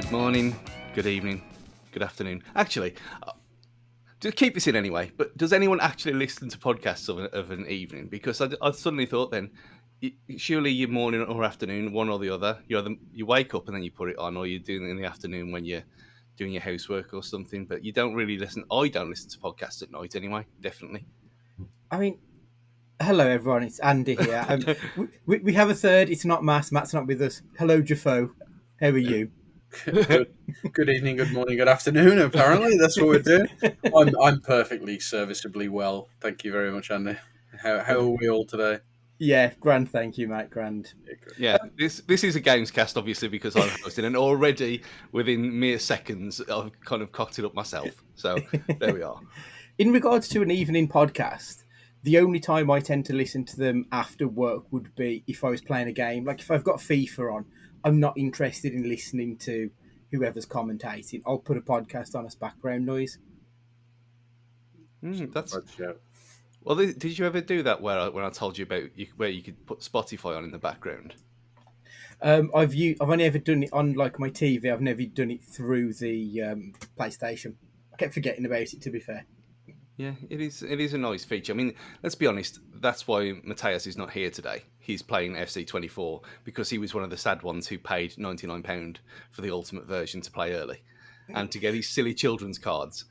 Good morning, good evening, good afternoon. Actually, to keep this in anyway, but does anyone actually listen to podcasts of an evening? Because I suddenly thought then, surely your morning or afternoon, one or the other, you wake up and then you put it on, or you're doing it in the afternoon when you're doing your housework or something, but you don't really listen. I don't listen to podcasts at night anyway, definitely. I mean, hello everyone, it's Andy here. We have a third, it's not Matt. Matt's not with us. Hello, Jafo. How are you? Good evening, good morning, good afternoon. Apparently, that's what we're doing. I'm perfectly serviceably well. Thank you very much, Andy. How are we all today? Yeah, grand, thank you, Matt, grand. Yeah, good. Yeah, this is a GamesCast, obviously, because I'm hosting, and already within mere seconds, I've kind of cocked it up myself. So there we are. In regards to an evening podcast, the only time I tend to listen to them after work would be if I was playing a game. Like if I've got FIFA on, I'm not interested in listening to whoever's commentating. I'll put a podcast on as background noise. That's Let's show. well. Did you ever do that when I told you about where you could put Spotify on in the background? I've only ever done it on like my TV. I've never done it through the PlayStation. I kept forgetting about it. To be fair. Yeah, it is. It is a nice feature. I mean, let's be honest. That's why Mateus is not here today. He's playing FC24 because he was one of the sad ones who paid £99 for the ultimate version to play early, and to get his silly children's cards.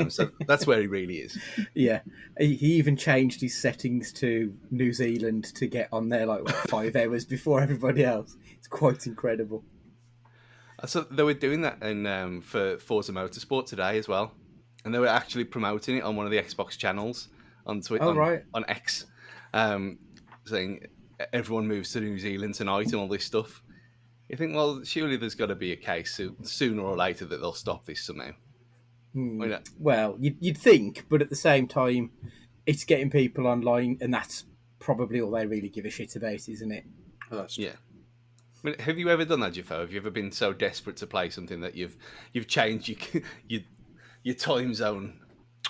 So that's where he really is. Yeah, he even changed his settings to New Zealand to get on there like 5 hours before everybody else. It's quite incredible. So they were doing that for Forza Motorsport today as well, and they were actually promoting it on one of the Xbox channels on Twitter, Oh, right. on X, saying everyone moves to New Zealand tonight and all this stuff. You think, well, surely there's got to be a case sooner or later that they'll stop this somehow. Well, you'd think, but at the same time, it's getting people online, and that's probably all they really give a shit about, isn't it? Oh, that's true. Yeah. I mean, have you ever done that, Jafo? Have you ever been so desperate to play something that you've changed your time zone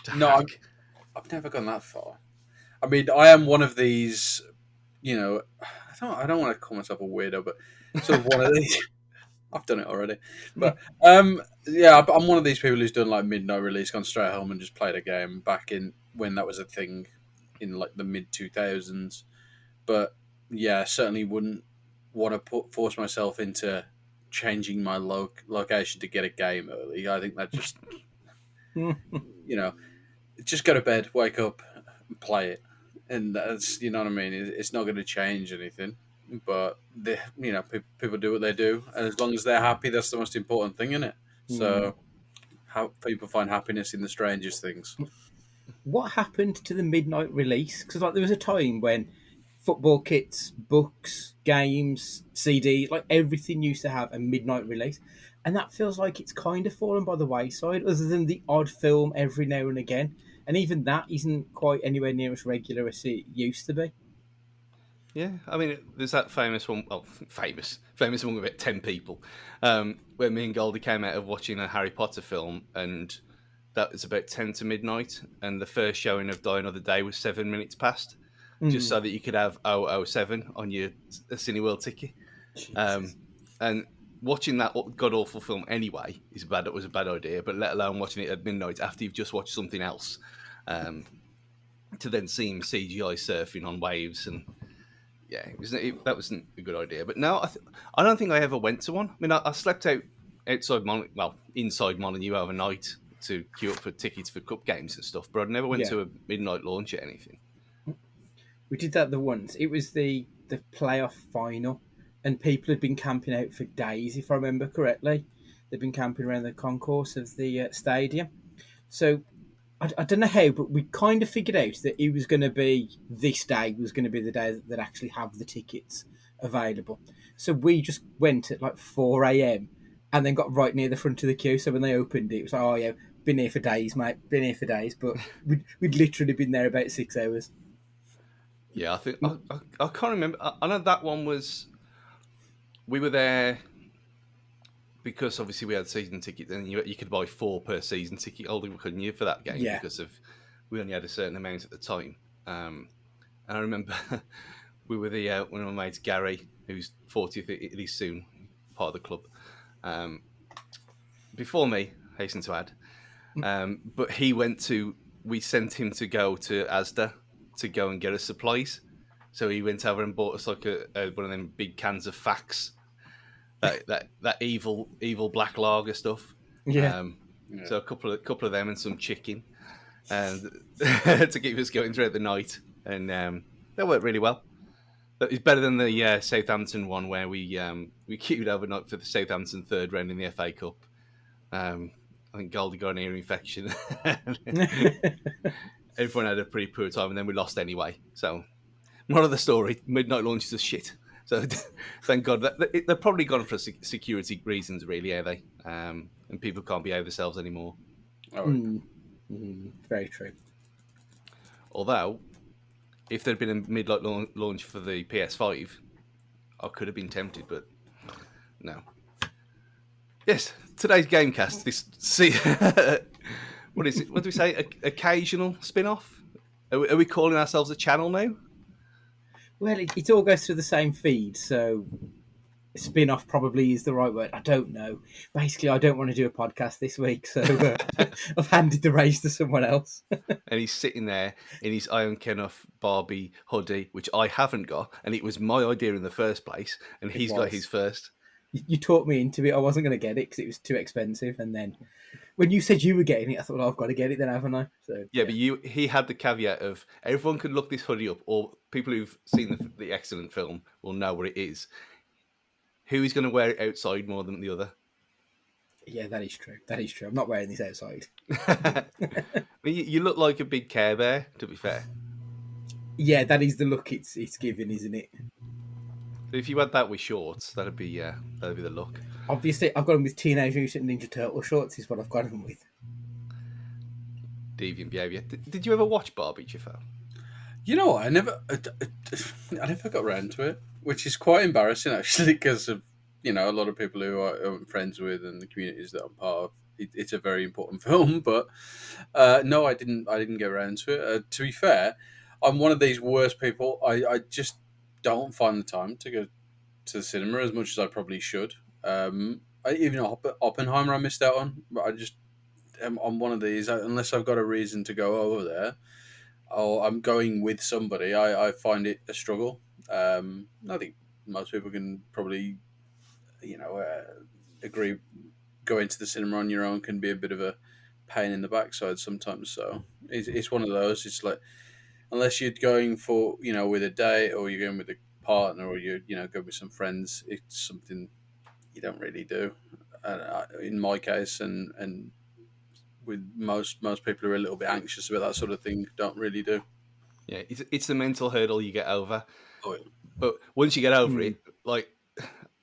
to No, hack? I've never gone that far. I mean, I am one of these. I don't want to call myself a weirdo, but sort of one of these. I've done it already, but yeah, I'm one of these people who's done like midnight release, gone straight home and just played a game back in when that was a thing, in like the mid 2000s. But yeah, certainly wouldn't want to force myself into changing my location to get a game early. I think that just just go to bed, wake up, and play it, and that's you know what I mean. It's not going to change anything. But people do what they do, and as long as they're happy, that's the most important thing, isn't it? So, how people find happiness in the strangest things. What happened to the midnight release? Because like there was a time when football kits, books, games, CDs, like everything used to have a midnight release, and that feels like it's kind of fallen by the wayside. Other than the odd film every now and again, and even that isn't quite anywhere near as regular as it used to be. Yeah, I mean, there's that famous one. Well, famous one with about 10 people, where me and Goldie came out of watching a Harry Potter film, and that was about 10 to midnight, and the first showing of Die Another Day was 7 minutes past, just so that you could have 007 on your Cineworld ticket. And watching that god awful film anyway was a bad idea, but let alone watching it at midnight after you've just watched something else, to then see him CGI surfing on waves and. Yeah, that wasn't a good idea. But no, I don't think I ever went to one. I mean, I slept inside Molyneux overnight to queue up for tickets for cup games and stuff, but I never went to a midnight launch or anything. We did that the once. It was the playoff final, and people had been camping out for days, if I remember correctly. They'd been camping around the concourse of the stadium. So I don't know how, but we kind of figured out that it was going to be this day was going to be the day that actually have the tickets available. So we just went at like 4 a.m. and then got right near the front of the queue. So when they opened it was like, oh yeah, been here for days, mate, been here for days. But we'd literally been there about 6 hours. Yeah, I think I can't remember. I know that one was. We were there because obviously we had season tickets, and you could buy 4 per season ticket holder, couldn't you, for that game? Yeah. Because we only had a certain amount at the time. And I remember we were one of my mates, Gary, who's 40th, it is soon, part of the club. before me, hasten to add. But he went to. We sent him to go to Asda to go and get us supplies. So he went over and bought us like one of them big cans of Facts, that evil black lager stuff. Yeah. Um, Yeah. so a couple of them and some chicken, and to keep us going throughout the night, and that worked really well. That is better than the Southampton one where we queued overnight for the Southampton third round in the FA Cup. I think Goldie got an ear infection. Everyone had a pretty poor time, and then we lost anyway. So, moral of the story: midnight launches are shit. So, thank God they're probably gone for security reasons, really, are they? And people can't behave themselves anymore. Oh, Very true. Although, if there'd been a midnight launch for the PS5, I could have been tempted, but no. Yes, today's GameCast. What is it? What do we say? Occasional spin-off? Are we calling ourselves a channel now? Well, it all goes through the same feed, so spin off probably is the right word. I don't know. Basically, I don't want to do a podcast this week, so I've handed the reins to someone else. And he's sitting there in his Iron Kenough Barbie hoodie, which I haven't got, and it was my idea in the first place, and he's got his first. You talked me into it. I wasn't going to get it because it was too expensive, and then when you said you were getting it, I thought, well, I've got to get it then, haven't I? So Yeah, but he had the caveat of everyone can look this hoodie up, or people who've seen the excellent film will know what it is. Who is going to wear it outside more than the other? Yeah, that is true. That is true. I'm not wearing this outside. You look like a big Care Bear, to be fair. Yeah, that is the look it's giving, isn't it? So if you had that with shorts, that'd be the look. Obviously, I've got them with Teenage Mutant Ninja Turtle shorts. Is what I've got them with. Deviant behaviour. Did you ever watch Barbie, Jaffa? you know what? I never got around to it, which is quite embarrassing actually, because of a lot of people who I'm friends with and the communities that I'm part of. It's a very important film, but no, I didn't. I didn't get around to it. To be fair, I'm one of these worst people. I just don't find the time to go to the cinema as much as I probably should. Even Oppenheimer, I missed out on. But I just I'm one of these. Unless I've got a reason to go over there, or I'm going with somebody, I find it a struggle. I think most people can probably, agree. Going to the cinema on your own can be a bit of a pain in the backside sometimes. So it's one of those. It's like, unless you're going for with a date, or you're going with a partner, or you go with some friends, it's something you don't really do. In my case, and with most people who are a little bit anxious about that sort of thing, don't really do. Yeah, it's the mental hurdle you get over. Oh, yeah. But once you get over it, like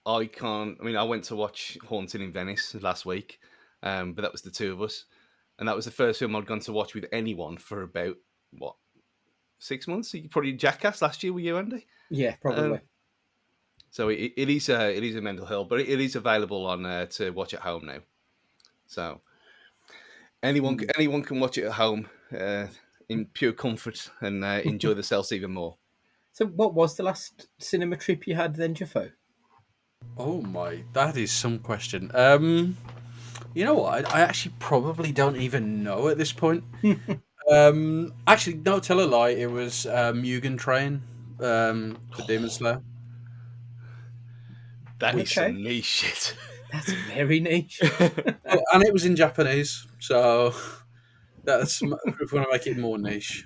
I can't. I mean, I went to watch Haunting in Venice last week, but that was the two of us, and that was the first film I'd gone to watch with anyone for about 6 months. You probably Jackass last year, were you, Andy? Yeah, probably. So it is a mental hurdle, but it is available on to watch at home now. So anyone can watch it at home in pure comfort and enjoy themselves even more. So, what was the last cinema trip you had then, Jaffo? Oh my, that is some question. You know what? I actually probably don't even know at this point. Actually, no, tell a lie. It was Mugen Train for Demon Slayer. That is Okay. some niche shit. That's very niche. And it was in Japanese, so that's if we want to make it more niche.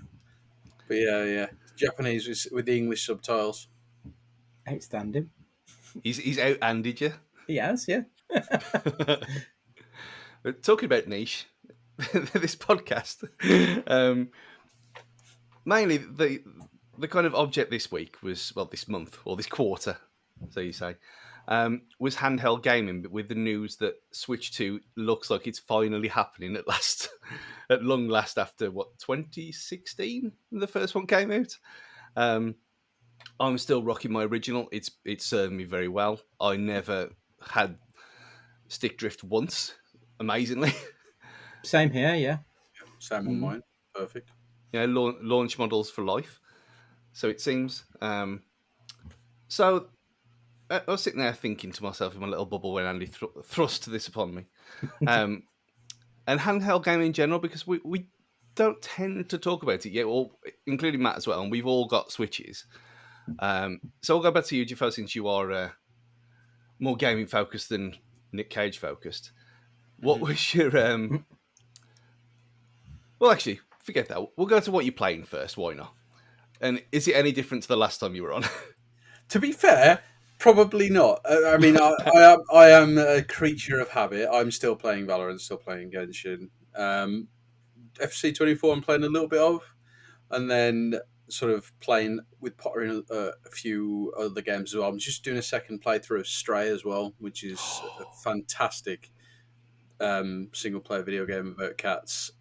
But yeah, Japanese with the English subtitles. Outstanding. He's out-handed you. He has, yeah. But talking about niche, this podcast, mainly the kind of object this week was, well, this month or this quarter, so you say, was handheld gaming. But with the news that Switch 2 looks like it's finally happening at last, at long last, after 2016 the first one came out. I'm still rocking my original. It's served me very well. I never had stick drift once, amazingly. Same here, yeah. Same on mine. Perfect. Launch models for life. So it seems. So I was sitting there thinking to myself in my little bubble when Andy thrust this upon me. Um, and handheld gaming in general, because we don't tend to talk about it yet, all, including Matt as well, and we've all got Switches. So I'll go back to you, Jeffo, since you are more gaming focused than Nick Cage focused. What was your well, actually, forget that. We'll go to what you're playing first. Why not? And is it any different to the last time you were on? To be fair, probably not. I mean, I am a creature of habit. I'm still playing Valorant, still playing Genshin. FC24 I'm playing a little bit of, and then sort of playing with Potter in a few other games as well. I'm just doing a second playthrough of Stray as well, which is a fantastic single player video game about cats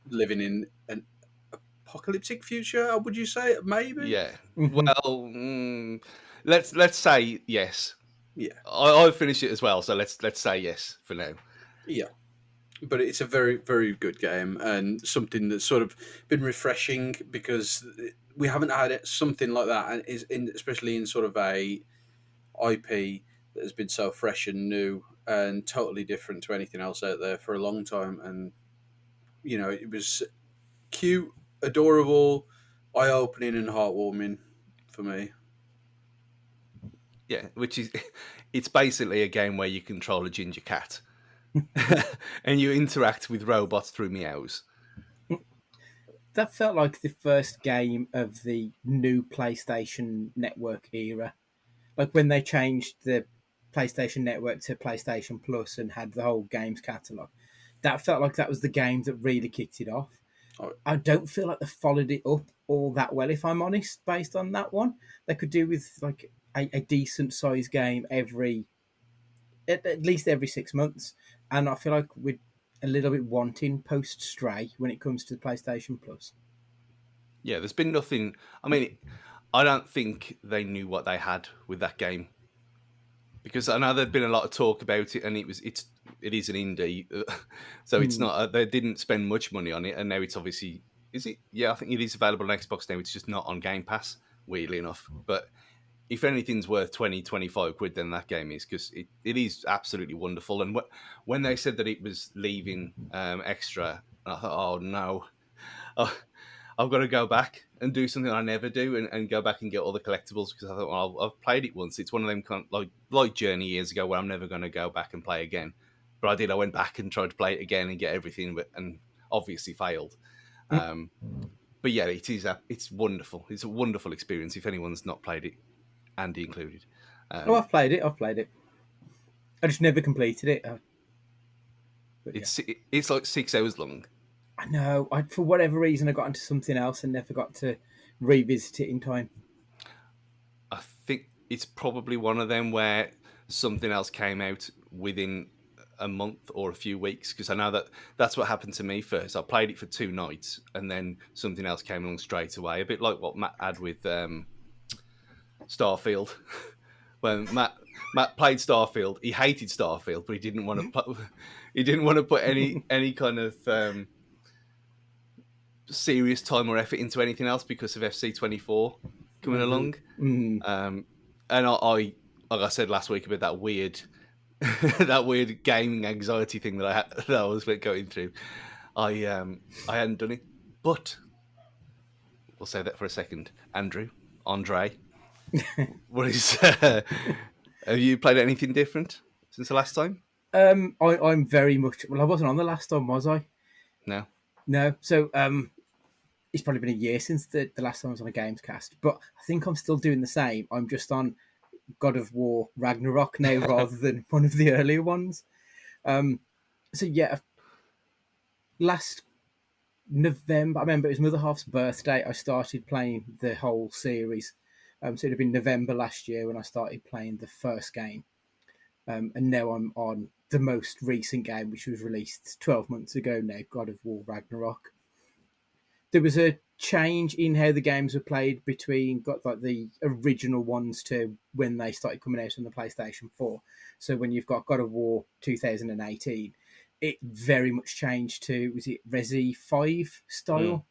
living in an apocalyptic future. Would you say maybe? Yeah. Mhm. Well, let's say yes. Yeah, I've finished it as well, so let's say yes for now. yeah. But it's a very very good game and something that's sort of been refreshing because we haven't had something like that, and especially in sort of a IP that has been so fresh and new and totally different to anything else out there for a long time. And it was cute, adorable, eye opening, and heartwarming for me. Yeah, which is it's basically a game where you control a ginger cat and you interact with robots through meows. That felt like the first game of the new PlayStation Network era. Like when they changed the PlayStation Network to PlayStation Plus and had the whole games catalog. That felt like that was the game that really kicked it off. Oh, I don't feel like they followed it up all that well, if I'm honest, based on that one. They could do with like a decent sized game at least every 6 months. And I feel like we're a little bit wanting post Stray when it comes to the PlayStation Plus. Yeah, there's been nothing. I mean, I don't think they knew what they had with that game, because I know there'd been a lot of talk about it, and it is an indie, so it's Hmm. not. They didn't spend much money on it, and now it's obviously is it? Yeah, I think it is available on Xbox now. It's just not on Game Pass, weirdly enough. But if anything's worth 20, 25 quid, then that game is, because it is absolutely wonderful. And when they said that it was leaving extra, I thought, oh no, oh, I've got to go back and do something I never do, and go back and get all the collectibles, because I thought, well, I've played it once. It's one of them kind of, like Journey years ago, where I'm never going to go back and play again. But I did. I went back and tried to play it again and get everything, and obviously failed. Um, but yeah, it's wonderful. It's a wonderful experience. If anyone's not played it, Andy included. Oh, Um, I've played it. I've played it. I just never completed it. But yeah, it's like 6 hours long. I know. For whatever reason, I got into something else and never got to revisit it in time. I think it's probably one of them where something else came out within a month or a few weeks, because I know that's what happened to me first. I played it for 2 nights, and then something else came along straight away, a bit like what Matt had with Starfield. When Matt played Starfield, he hated Starfield, but he didn't want to put any kind of serious time or effort into anything else because of FC24 coming along. Mm. And like I said last week about that weird that weird gaming anxiety thing that I was going through. I hadn't done it, but we'll say that for a second. Andre, what is? Have you played anything different since the last time? I'm very much. Well, I wasn't on the last time, was I? No. No. So it's probably been a year since the last time I was on a GamesCast, but I think I'm still doing the same. I'm just on God of War Ragnarok now rather than one of the earlier ones. So yeah, last November, I remember it was Mother Half's birthday. I started playing the whole series. So it'd have been November last year when I started playing the first game, and now I'm on the most recent game, which was released 12 months ago now, God of War Ragnarok. There was a change in how the games were played between got like the original ones to when they started coming out on the PlayStation 4. So when you've got God of War 2018, it very much changed to, was it Resi 5 Mm. style?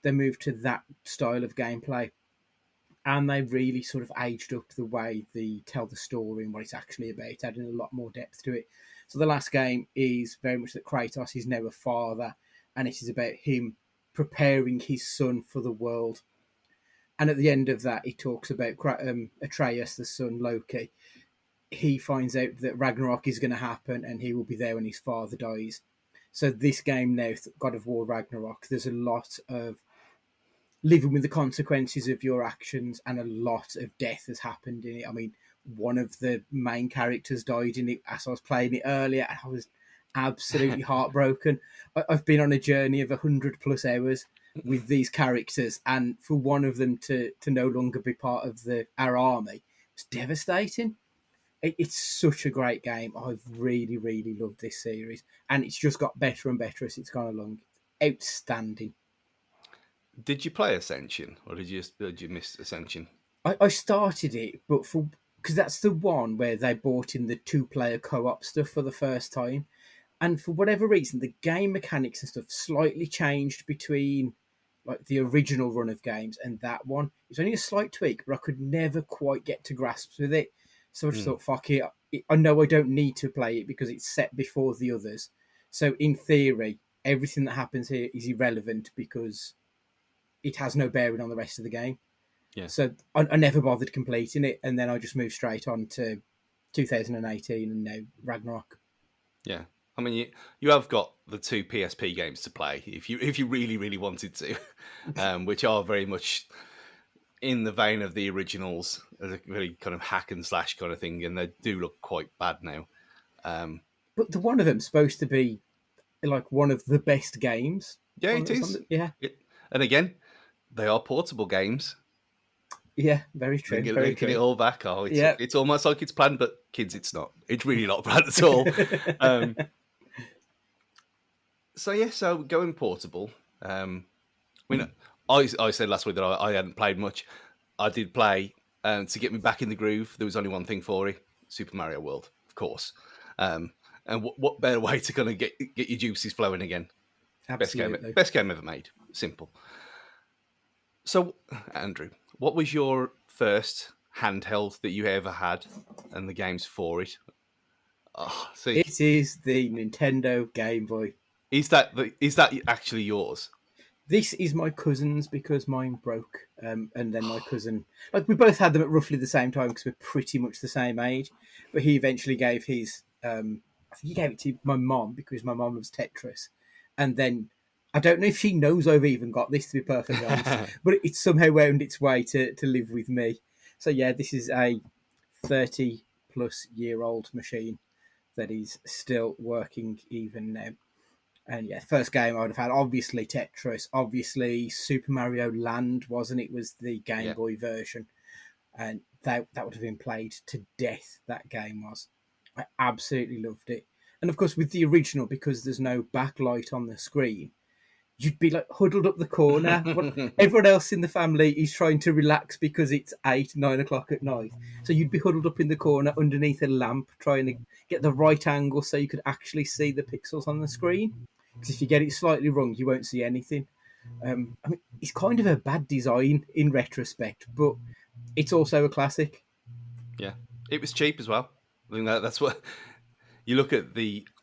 They moved to that style of gameplay. and they really sort of aged up the way they tell the story and what it's actually about, adding a lot more depth to it. So the last game is very much that Kratos is now a father, and it is about him preparing his son for the world. And at the end of that, he talks about Atreus, the son, Loki. He finds out that Ragnarok is going to happen, and he will be there when his father dies. So this game now, God of War Ragnarok, there's a lot of living with the consequences of your actions, and a lot of death has happened in it. I mean, one of the main characters died in it as I was playing it earlier, and I was absolutely heartbroken. I've been on a journey of 100+ hours with these characters, and for one of them to no longer be part of our army was devastating. It's such a great game. I've really, really loved this series, and it's just got better and better as it's gone along. Outstanding. Did you play Ascension, or did you miss Ascension? I started it, but because that's the one where they brought in the 2-player co-op stuff for the first time, and for whatever reason, the game mechanics and stuff slightly changed between like the original run of games and that one. It was only a slight tweak, but I could never quite get to grasps with it. So I just thought, fuck it. I know I don't need to play it because it's set before the others. So in theory, everything that happens here is irrelevant because it has no bearing on the rest of the game. Yeah. So I never bothered completing it, and then I just moved straight on to 2018 and now Ragnarok. Yeah. I mean, you have got the 2 PSP games to play if you really, really wanted to, which are very much in the vein of the originals, as a very kind of hack and slash kind of thing, and they do look quite bad now. But the one of them's supposed to be like one of the best games. Yeah, it is. Yeah. And again, they are portable games. Yeah, very true. Linking Very it true. all back. It's almost like it's planned, but kids, it's not. It's really not planned at all. So going portable. I mean, I said last week that I hadn't played much. I did play to get me back in the groove. There was only one thing for it: Super Mario World, of course. And what better way to kind of get your juices flowing again? Absolutely. Best game ever made. Simple. So, Andrew, what was your first handheld that you ever had, and the games for it? Oh, see, It is the Nintendo Game Boy. is that actually yours? This is my cousin's because mine broke, and then my cousin, like we both had them at roughly the same time because we're pretty much the same age. But he eventually gave his, I think he gave it to my mom because my mom loves Tetris, and then I don't know if she knows I've even got this, to be perfectly honest, but it's somehow wound its way to live with me. So yeah, this is a 30+ year old machine that is still working even now. And yeah, first game I would have had, obviously Tetris, obviously Super Mario Land, wasn't it? Was the Game Boy version. And that would have been played to death, that game was. I absolutely loved it. And of course, with the original, because there's no backlight on the screen, you'd be like huddled up the corner. Everyone else in the family is trying to relax because it's 8, 9 o'clock at night. So you'd be huddled up in the corner underneath a lamp trying to get the right angle so you could actually see the pixels on the screen. Because if you get it slightly wrong, you won't see anything. I mean, it's kind of a bad design in retrospect, but it's also a classic. Yeah, it was cheap as well. I think that's what you look at.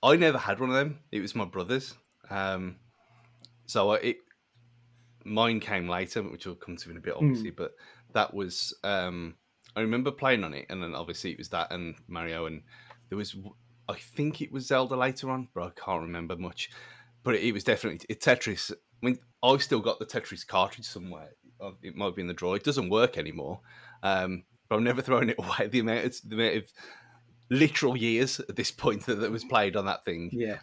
I never had one of them. It was my brother's. So mine came later, which we'll come to in a bit, obviously. But that was I remember playing on it, and then obviously it was that and Mario, and there was, I think it was Zelda later on, but I can't remember much. But it was definitely Tetris. I mean, I've still got the Tetris cartridge somewhere. It might be in the drawer. It doesn't work anymore, but I'm never throwing it away. The amount of literal years at this point that was played on that thing. Yeah.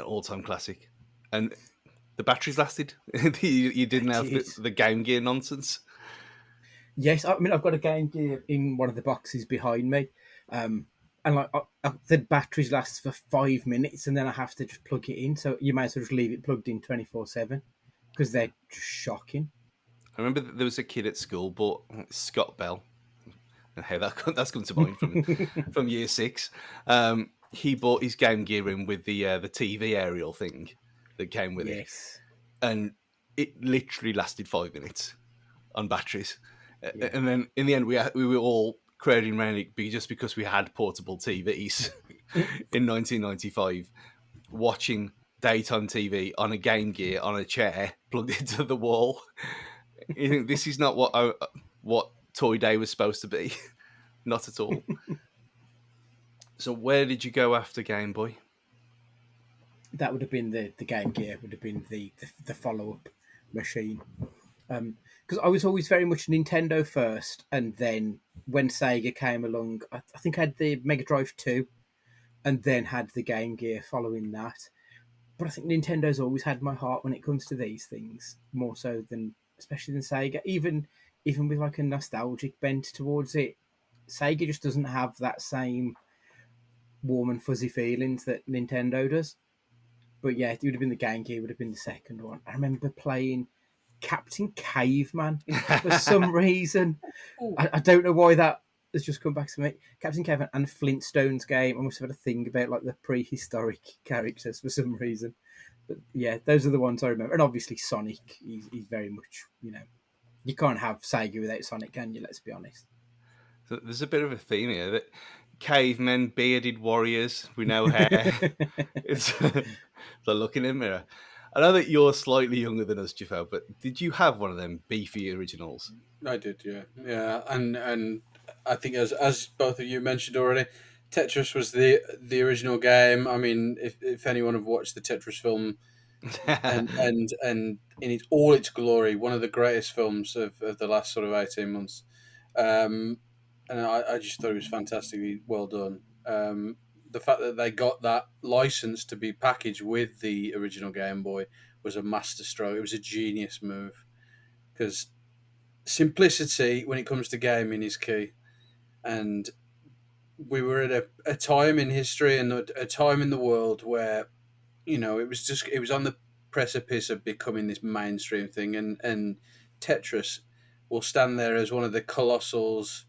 All-time classic. And the batteries lasted. You didn't have the Game Gear nonsense. Yes, I mean I've got a Game Gear in one of the boxes behind me, and like the batteries last for 5 minutes, and then I have to just plug it in. So you might as well just leave it plugged in 24/7 because they're just shocking. I remember that there was a kid at school, bought Scott Bell. Hey, that's come to mind from year 6. He bought his Game Gear in with the TV aerial thing that came with it, and it literally lasted 5 minutes. on batteries. Yeah. And then in the end, we were all crowding around it just because we had portable TVs in 1995, watching daytime TV on a Game Gear on a chair plugged into the wall. You think this is not what Toy Day was supposed to be? Not at all. So where did you go after Game Boy? That would have been the Game Gear. Would have been the follow up machine. Because I was always very much Nintendo first, and then when Sega came along, I think I had the Mega Drive 2, and then had the Game Gear following that. But I think Nintendo's always had my heart when it comes to these things, more so than especially than Sega. Even with like a nostalgic bent towards it, Sega just doesn't have that same warm and fuzzy feelings that Nintendo does. But yeah, it would have been the Game Gear, would have been the second one. I remember playing Captain Caveman for some reason. Ooh. I don't know why that has just come back to me. Captain Caveman and Flintstones game. I must have had a thing about like the prehistoric characters for some reason. But yeah, those are the ones I remember. And obviously Sonic. He's very much, you can't have Sega without Sonic, can you? Let's be honest. So there's a bit of a theme here that cavemen, bearded warriors with no hair. It's the look in the mirror. I know that you're slightly younger than us, Jafel, but did you have one of them beefy originals? I did, yeah, yeah, and I think as both of you mentioned already, Tetris was the original game. I mean, if anyone have watched the Tetris film and in all its glory, one of the greatest films of the last sort of 18 months, um, and I just thought it was fantastically well done. The fact that they got that license to be packaged with the original Game Boy was a masterstroke. It was a genius move because simplicity when it comes to gaming is key. And we were at a time in history and a time in the world where it was on the precipice of becoming this mainstream thing, and Tetris will stand there as one of the colossals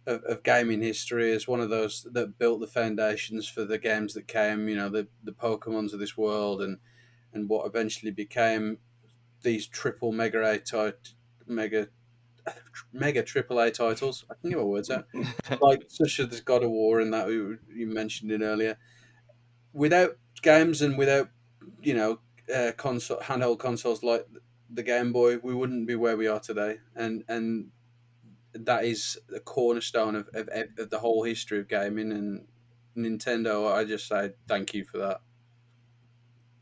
of gaming history, as one of those that built the foundations for the games that came, the Pokemons of this world, and what eventually became these triple mega mega triple A titles. I can get my words out. Like such as God of War and that you mentioned it earlier. Without games and without console handheld consoles like the Game Boy, we wouldn't be where we are today. And that is the cornerstone of the whole history of gaming. And Nintendo, I just say thank you for that.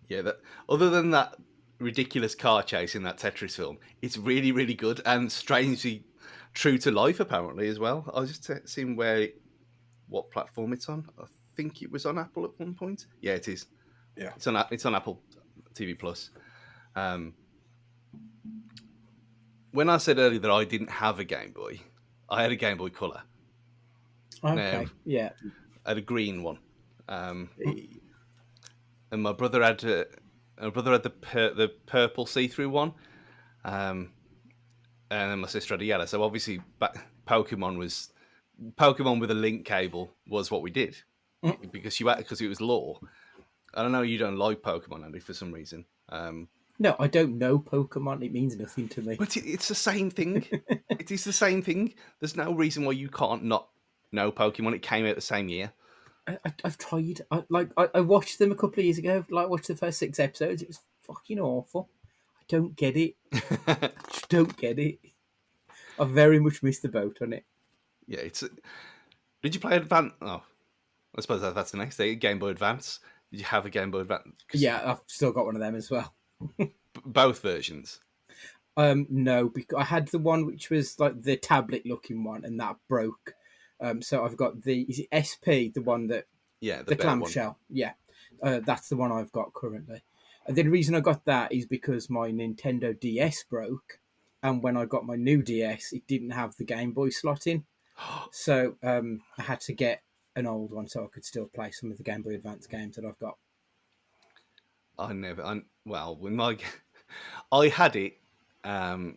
Yeah, that other than that ridiculous car chase in that Tetris film, it's really, really good and strangely true to life apparently as well. I was just seeing what platform it's on. I think it was on Apple at one point. Yeah, it is. Yeah. It's on Apple TV Plus. Um, when I said earlier that I didn't have a Game Boy, I had a Game Boy Color. Now Okay, yeah. I had a green one, um, and my brother had the purple see-through one, um, and then my sister had a yellow. So obviously, Pokemon with a link cable was what we did because it was law. I don't know. You don't like Pokemon, Andy, for some reason. No, I don't know Pokemon. It means nothing to me. But it's the same thing. It is the same thing. There's no reason why you can't not know Pokemon. It came out the same year. I've tried. I watched them a couple of years ago. Like, watched the first 6 episodes. It was fucking awful. I don't get it. I just don't get it. I very much missed the boat on it. Yeah, Did you play Advance? Oh, I suppose that's the next day. Game Boy Advance. Did you have a Game Boy Advance? Yeah, I've still got one of them as well. Both versions. No, because I had the one which was like the tablet looking one, and that broke. So I've got is it SP, the one that Yeah, the better one. clamshell? Yeah, that's the one I've got currently. And the reason I got that is because my Nintendo DS broke, and when I got my new DS, it didn't have the Game Boy slot in. So I had to get an old one so I could still play some of the Game Boy Advance games that I've got. Well, when I had it. I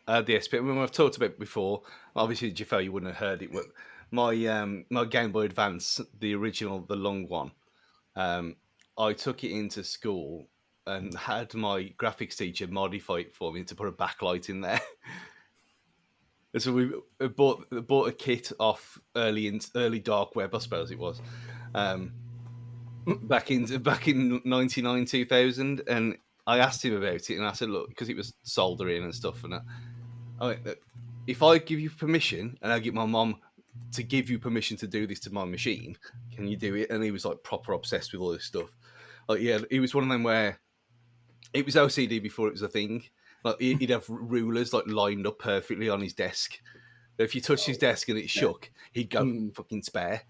had the SP. When I've talked about it before, obviously, Jafel, you wouldn't have heard it. But my Game Boy Advance, the original, the long one, I took it into school and had my graphics teacher modify it for me to put a backlight in there. So we bought a kit off early dark web, I suppose it was, back in 99 2000, and I asked him about it, and I said, look, because it was soldering and stuff, and I went, look, if I give you permission, and I get my mom to give you permission to do this to my machine, can you do it? And he was like proper obsessed with all this stuff. Like, yeah, he was one of them where it was OCD before it was a thing. Like, he'd have rulers like lined up perfectly on his desk. If you touched his desk and it shook, he'd go fucking spare.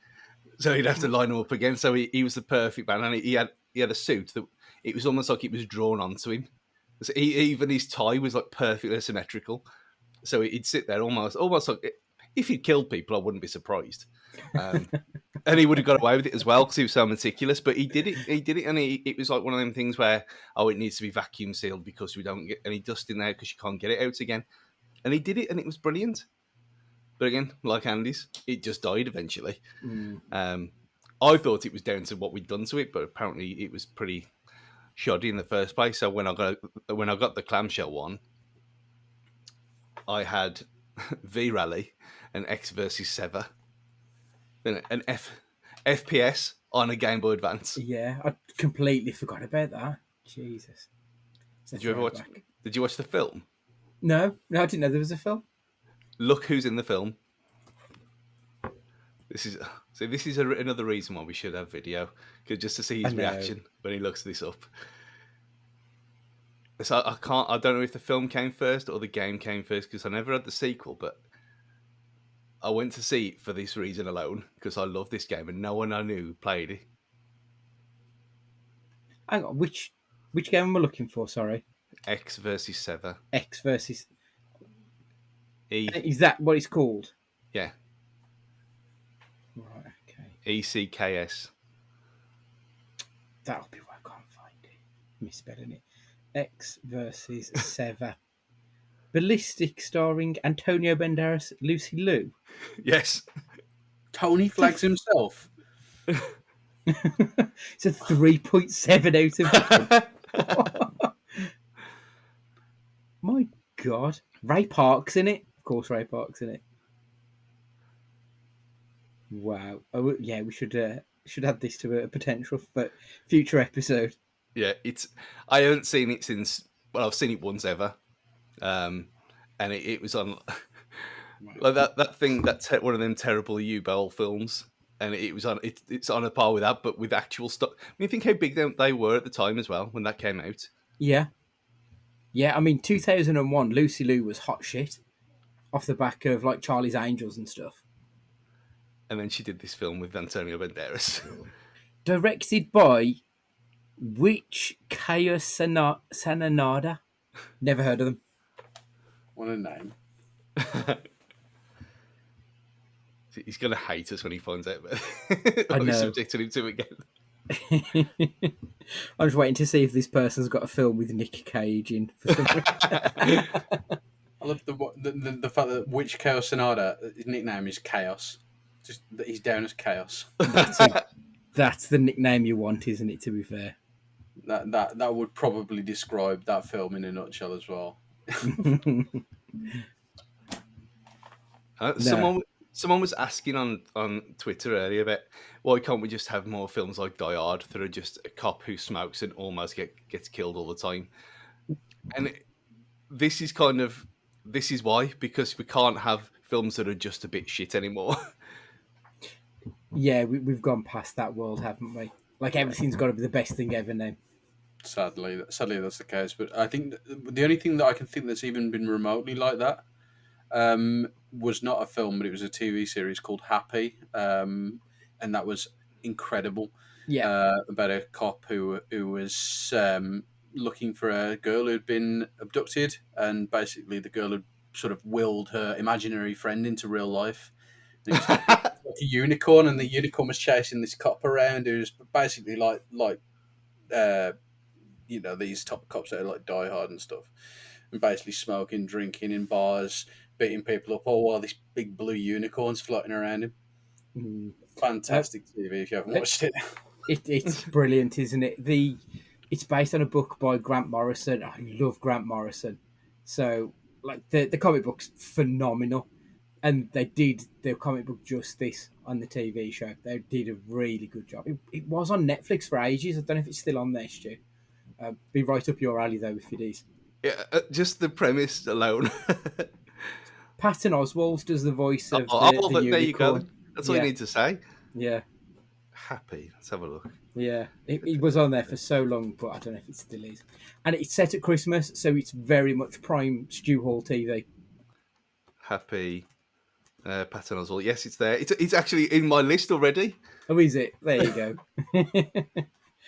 So he'd have to line them up again. So he was the perfect man, and he had a suit that it was almost like it was drawn onto him. So even his tie was like perfectly symmetrical. So he'd sit there almost like, if he'd killed people, I wouldn't be surprised. And he would have got away with it as well because he was so meticulous. But he did it, and it was like one of them things where, oh, it needs to be vacuum sealed because we don't get any dust in there because you can't get it out again. And he did it, and it was brilliant. But again, like Andy's, it just died eventually. I thought it was down to what we'd done to it, but apparently it was pretty shoddy in the first place. So when I got the clamshell one, I had V Rally and X versus Sever, then an FPS on a Game Boy Advance. Yeah, I completely forgot about that. Jesus. Did you watch the film? No, I didn't know there was a film. Look who's in the film. This is another reason why we should have video, just to see his reaction when he looks this up. So I don't know if the film came first or the game came first, because I never had the sequel, but I went to see it for this reason alone, because I love this game and no one I knew played it. Hang on, which game am I looking for? Sorry. X versus Sever. X versus E. Is that what it's called? Yeah. Right. Okay. ECKS. That'll be why I can't find it. Misspelling it. X versus Sever. Ballistic, starring Antonio Banderas, Lucy Liu. Yes. Tony Flags himself. It's a 3.7 out of 10. My God. Ray Park's in it. Of course, Ray Park's in it. Wow. Yeah, we should add this to a potential future episode. Yeah, I haven't seen it since. Well, I've seen it once ever, and it was on like that thing one of them terrible U-Bowl films, and it was on. It's on a par with that, but with actual stuff. I mean, think how big they were at the time as well when that came out. Yeah. I mean, 2001, Lucy Liu was hot shit, off the back of like Charlie's Angels and stuff. And then she did this film with Antonio Banderas, directed by Which Chaos Sananada. Never heard of them. What a name. He's going to hate us when he finds out about I know. we subjected him to again. I'm just waiting to see if this person's got a film with Nick Cage in for some reason. I love the fact that Which Chaos Sonata, his nickname is Chaos. Just that he's down as Chaos. That's the nickname you want, isn't it, to be fair? That would probably describe that film in a nutshell as well. Someone was asking on Twitter earlier about why can't we just have more films like Die Hard that are just a cop who smokes and almost gets killed all the time. And this is why, because we can't have films that are just a bit shit anymore. Yeah, we've gone past that world, haven't we? Like, everything's got to be the best thing ever now. Sadly, that's the case. But I think the only thing that I can think that's even been remotely like that was not a film, but it was a TV series called Happy, and that was incredible. Yeah, about a cop who was looking for a girl who'd been abducted, and basically the girl had sort of willed her imaginary friend into real life. And it was like a unicorn, and the unicorn was chasing this cop around who's basically like these top cops that are like Die Hard and stuff, and basically smoking, drinking in bars, beating people up, all while this big blue unicorn's floating around him. Fantastic TV if you haven't watched it. It's brilliant, isn't it? It's based on a book by Grant Morrison. I love Grant Morrison. So, like, the comic book's phenomenal. and they did their comic book justice on the TV show. They did a really good job. It was on Netflix for ages. I don't know if it's still on there, Stu. Be right up your alley though if it is. Yeah, just the premise alone. Patton Oswalt does the voice of Oh, the there you go. unicorn. That's all you Yeah, need to say. yeah, Happy. Let's have a look. yeah. It was on there for so long, but I don't know if it still is. And it's set at Christmas, so it's very much prime Stu Hall TV. Happy. Patton Oswalt. Yes, it's there. It's actually in my list already. Oh, is it? There you go.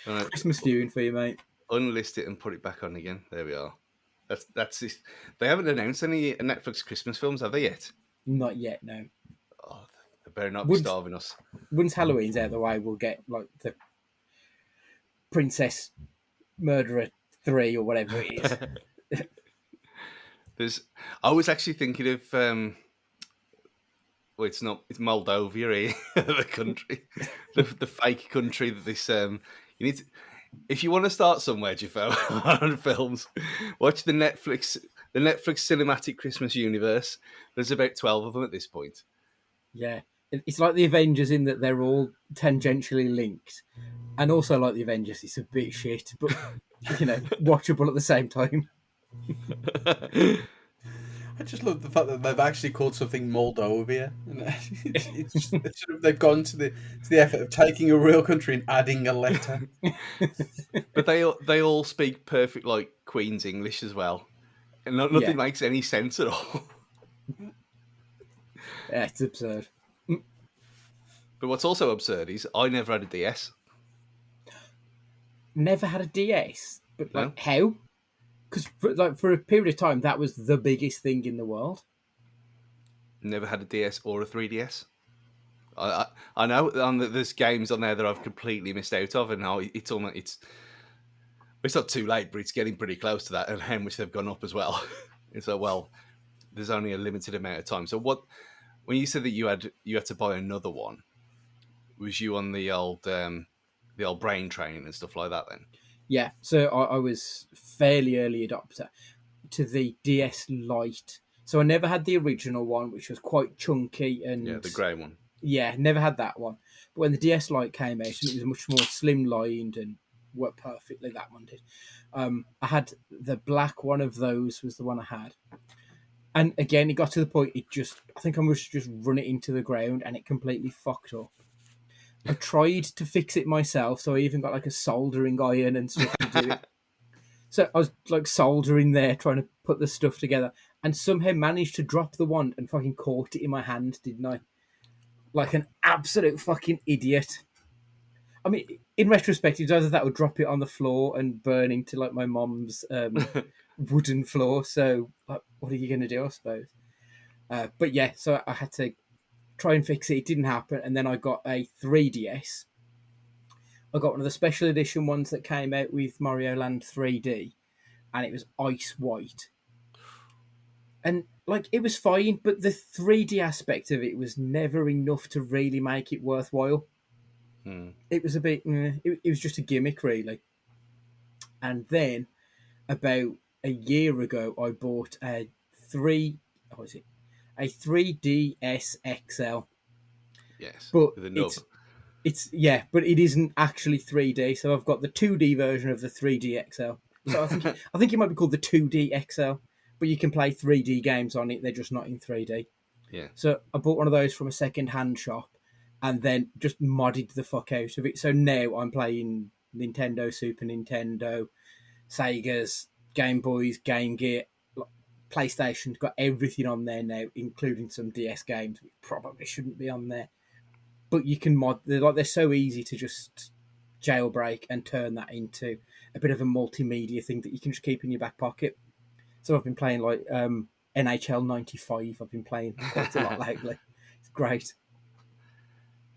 Uh, Christmas viewing for you, mate. unlist it and put it back on again. There we are. That's it. They haven't announced any Netflix Christmas films, have they yet? Not yet, no. Oh, they better not be Once, starving us. once Halloween's out of the way, we'll get like the Princess Murderer 3 or whatever it is. I was actually thinking of. Well, it's not. It's Moldova, the country, the fake country that this. You need to, if you want to start somewhere, Jafo, on films, watch the Netflix cinematic Christmas universe. There's about 12 of them at this point. Yeah. It's like the Avengers in that they're all tangentially linked. And also like the Avengers, it's a bit shit, but, watchable at the same time. I just love the fact that they've actually called something Moldova. And it's sort of, they've gone to the effort of taking a real country and adding a letter. But they all speak perfect like Queen's English as well, and nothing makes any sense at all. Yeah, it's absurd. But what's also absurd is I never had a DS. Never had a DS, but No. how? Because for a period of time, that was the biggest thing in the world. Never had a DS or a 3DS. I know there's games on there that I've completely missed out of, and now it's not too late, but it's getting pretty close to that, and how much they've gone up as well. It's like, well, there's only a limited amount of time. So when you said that you had to buy another one, was you on the old brain train and stuff like that then? Yeah, so I was fairly early adopter to the DS Lite. So I never had the original one, which was quite chunky and The grey one. Yeah, never had that one. But when the DS Lite came out, and it was much more slimlined and worked perfectly. That one did. I had the black one of those was the one I had, and again, it got to the point. I think I was just run it into the ground, and it completely fucked up. I tried to fix it myself, so I even got like a soldering iron and stuff to do it. So I was like soldering there, trying to put the stuff together, and somehow managed to drop the wand and fucking caught it in my hand, didn't I? Like an absolute fucking idiot. I mean, in retrospect, it's either that or drop it on the floor and burn into like my mom's wooden floor. So, like, what are you going to do, I suppose? But yeah, so I had to try and fix it. It didn't happen. And then I got a 3DS. I got one of the special edition ones that came out with Mario Land 3D, and it was ice white. And like it was fine, but the 3D aspect of it was never enough to really make it worthwhile. It was a bit. It was just a gimmick, really. And then about a year ago, I bought a 3DS XL. Yes, But with a nub. but it isn't actually 3D. So I've got the 2D version of the 3D XL. So I think it might be called the 2D XL. But you can play 3D games on it. They're just not in 3D. Yeah. So I bought one of those from a second-hand shop and then just modded the fuck out of it. So now I'm playing Nintendo, Super Nintendo, Sega's, Game Boys, Game Gear, PlayStation's got everything on there now, including some DS games, which probably shouldn't be on there. But you can mod. They're so easy to just jailbreak and turn that into a bit of a multimedia thing that you can just keep in your back pocket. So I've been playing like NHL 95. I've been playing quite a lot lately. It's great.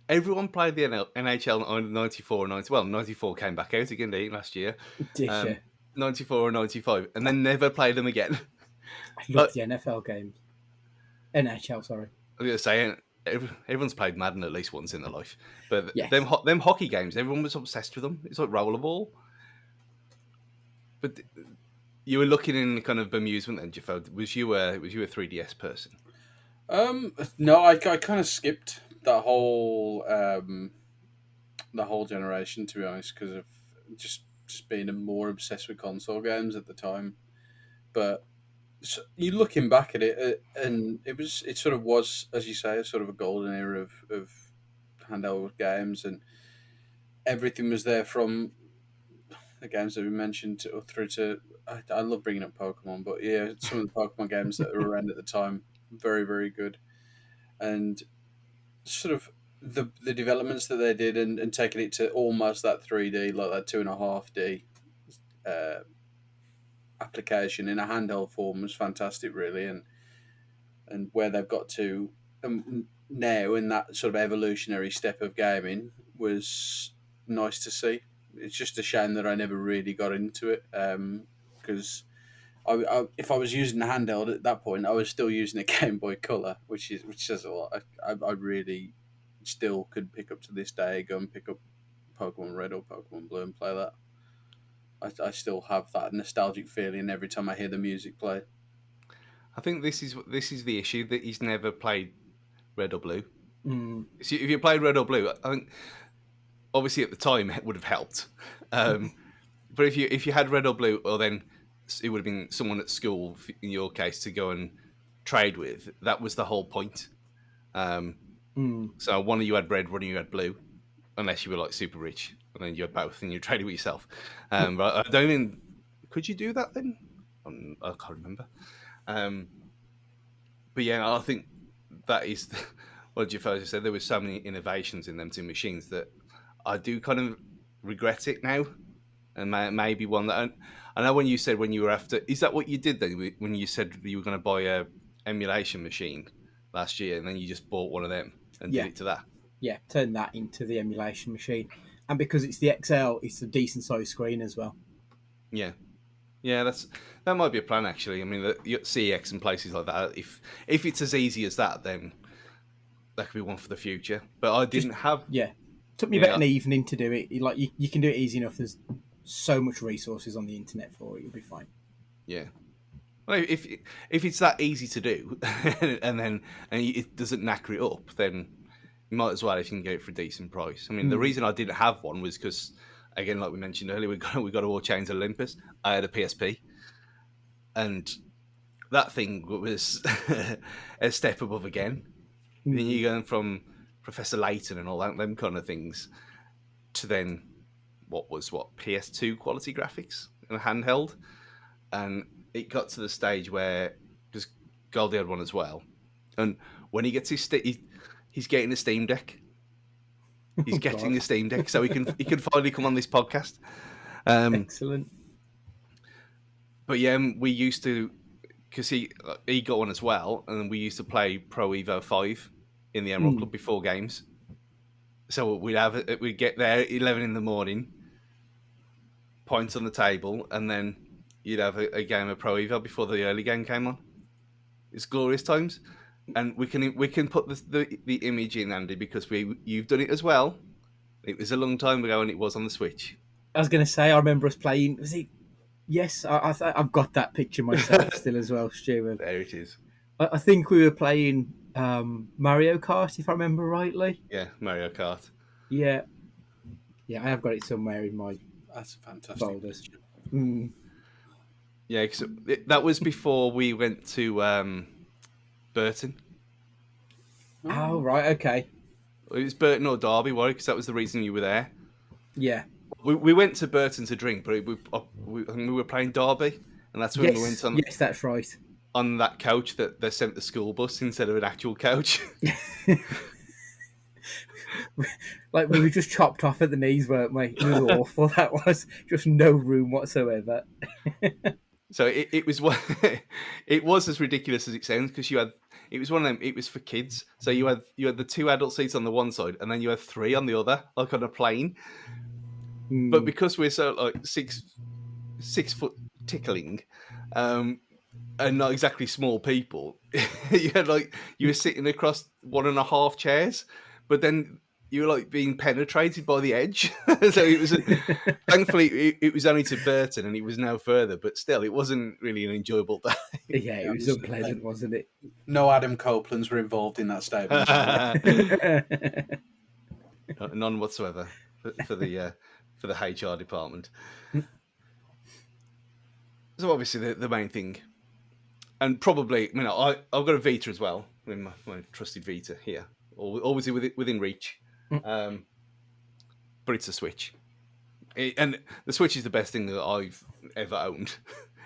Everyone played the NHL on 94 and 90. Well, 94 came back out again, didn't it, last year? 94 and 95, and then never played them again. I love the NFL games. NHL, sorry. I was going to say, everyone's played Madden at least once in their life. But Yes. them hockey games, everyone was obsessed with them. It's like rollerball. But you were looking in kind of bemusement then, Jafo. Was you a 3DS person? No, I kind of skipped the whole generation, to be honest, because of just being more obsessed with console games at the time. But you looking back at it, and it sort of was, as you say, a sort of a golden era of handheld games, and everything was there from the games that we mentioned through to. I love bringing up Pokemon, but yeah, some of the Pokemon games that were around at the time, very very good, and sort of the developments that they did, and taking it to almost that 3D, like that 2.5D uh, application in a handheld form was fantastic, really, and where they've got to now in that sort of evolutionary step of gaming was nice to see. It's just a shame that I never really got into it because if I was using a handheld at that point, I was still using a Game Boy Color, which says a lot. I really still could pick up to this day, go and pick up Pokemon Red or Pokemon Blue and play that. I still have that nostalgic feeling every time I hear the music play. I think this is the issue that he's never played Red or Blue. Mm. So if you played Red or Blue, I think obviously at the time it would have helped. But if you had Red or Blue, or then it would have been someone at school in your case to go and trade with. That was the whole point. Um, Mm. so one of you had red, one of you had blue, unless you were like super rich, and then you had both, and you traded with yourself. But I don't even. Could you do that then? I can't remember. Um, but yeah, I think that is what Jafar said. There were so many innovations in them two machines that I do kind of regret it now, and maybe one that I know when you said when you were after. Is that what you did then? When you said you were going to buy a emulation machine last year, and then you just bought one of them and did Yeah, it to that? yeah. Turn that into the emulation machine, and because it's the XL, it's a decent size screen as well. Yeah, yeah. That might be a plan actually. I mean, CX and places like that. If it's as easy as that, then that could be one for the future. But I Just didn't have. yeah, took me about Yeah, an evening to do it. Like you can do it easy enough. There's so much resources on the internet for it. You'll be fine. yeah. Well, if it's that easy to do, and it doesn't knacker it up, then you might as well if you can get it for a decent price. I mean, the Mm. reason I didn't have one was because, again, like we mentioned earlier, we got to all change Olympus. I had a PSP, and that thing was a step above again. Then Mm. you're going from Professor Layton and all that them kind of things to then what PS2 quality graphics in a handheld, and it got to the stage where because Goldie had one as well, and when he gets he's getting a Steam Deck. He's Oh getting God, a Steam Deck, so he can finally come on this podcast. Um, excellent. but yeah, we used to because he got one as well, and we used to play Pro Evo 5 in the Emerald Club Mm. before games. So we'd get there 11 in the morning, points on the table, and then you'd have a game of Pro Evo before the early game came on. It's glorious times, and we can put the image in, Andy, because you've done it as well. It was a long time ago, and it was on the Switch. I was going to say I remember us playing. Was it? Yes, I've got that picture myself still as well, Stu. There it is. I think we were playing Mario Kart, if I remember rightly. Yeah, Mario Kart. Yeah, yeah, I have got it somewhere in my That's a fantastic folders. picture. Mm. Yeah, because that was before we went to Burton. Oh, right, okay. It was Burton or Derby, Warwick, because that was the reason you were there. Yeah. We went to Burton to drink, but we were playing Derby, and that's when we went Yes, on yes, that's right. on that coach that they sent the school bus instead of an actual coach. Like we were just chopped off at the knees, weren't we? It was awful. That was just no room whatsoever. So it was it was as ridiculous as it sounds because it was one of them. It was for kids, so you had the two adult seats on the one side, and then you had three on the other, like on a plane. But Mm. because we're so like 6 foot tickling, and not exactly small people, you were sitting across 1.5 chairs, but then you were like being penetrated by the edge. So it was thankfully it was only to Burton and it was no further, but still it wasn't really an enjoyable day. Yeah, it was Absolutely. unpleasant, wasn't it? No Adam Copelands were involved in that statement. None whatsoever for the HR department. So obviously the main thing, and probably I've got a Vita as well, my trusted Vita here, always within reach, but it's a Switch, and the Switch is the best thing that I've ever owned.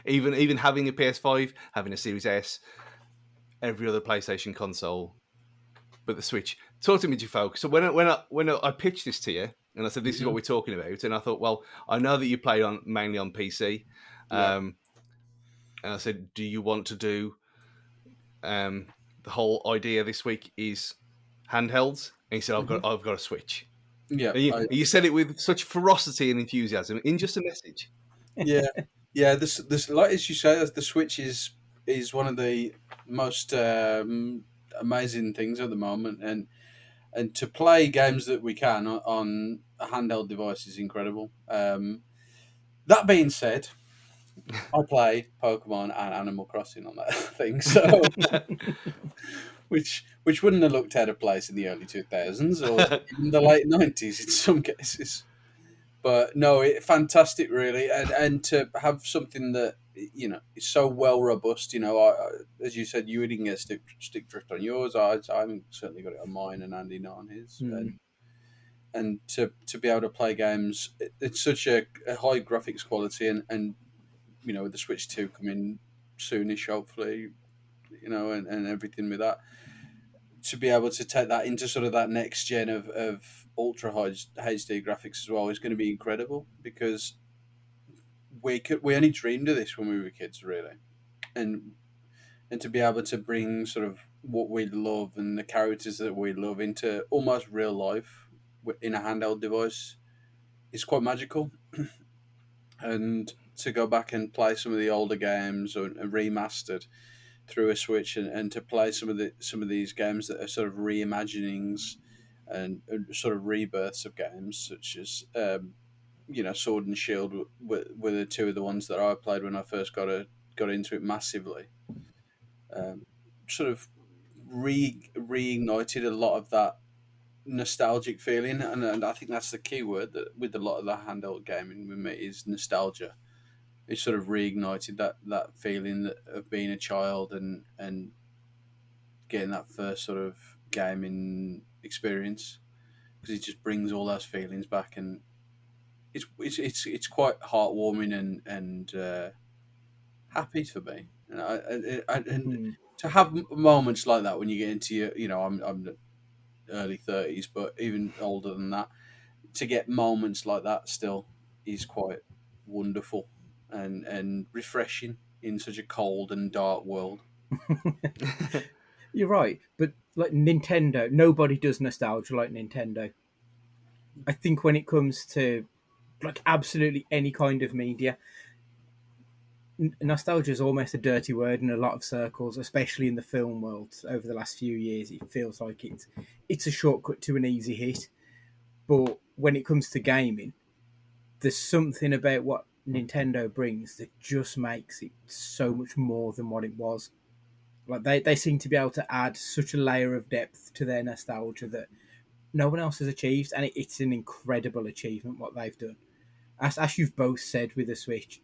even having a PS5, having a Series S, every other PlayStation console, but the Switch. Talk to me, Jafo. So when I pitched this to you, and I said this is what we're talking about, and I thought, well, I know that you play mainly on PC, Yeah. and I said, do you want to do the whole idea this week is handhelds? And he said, I've got a Switch. Yeah. And you said it with such ferocity and enthusiasm in just a message. Yeah. Yeah. This like as you say, the Switch is one of the most amazing things at the moment, and to play games that we can on a handheld device is incredible. That being said, I play Pokemon and Animal Crossing on that thing, so which wouldn't have looked out of place in the early 2000s or even the late 90s in some cases. But no, fantastic, really, and to have something that is so well robust. As you said, you didn't get stick drift on yours. I've certainly got it on mine, and Andy not on his. And to be able to play games, it's such a high graphics quality, and with the Switch 2 coming soonish, hopefully, and everything with that, to be able to take that into sort of that next gen of ultra high HD graphics as well is going to be incredible, because we only dreamed of this when we were kids, really, and to be able to bring sort of what we love and the characters that we love into almost real life in a handheld device is quite magical. And to go back and play some of the older games or remastered through a Switch, and to play some of these games that are sort of reimaginings and sort of rebirths of games, such as Sword and Shield were the two of the ones that I played when I first got into it massively. Sort of reignited a lot of that nostalgic feeling, and I think that's the key word that with a lot of the handheld gaming with me is nostalgia. It sort of reignited that feeling of being a child and getting that first sort of gaming experience, because it just brings all those feelings back, and it's quite heartwarming and happy for me. And to have moments like that when you get into I'm early 30s, but even older than that, to get moments like that still is quite wonderful and refreshing in such a cold and dark world. You're right, but like Nintendo, nobody does nostalgia like Nintendo. I think when it comes to like absolutely any kind of media, nostalgia is almost a dirty word in a lot of circles, especially in the film world. Over the last few years, it feels like it's a shortcut to an easy hit. But when it comes to gaming, there's something about what Nintendo brings that just makes it so much more than what it was. Like they seem to be able to add such a layer of depth to their nostalgia that no one else has achieved, and it's an incredible achievement what they've done. As you've both said with the Switch,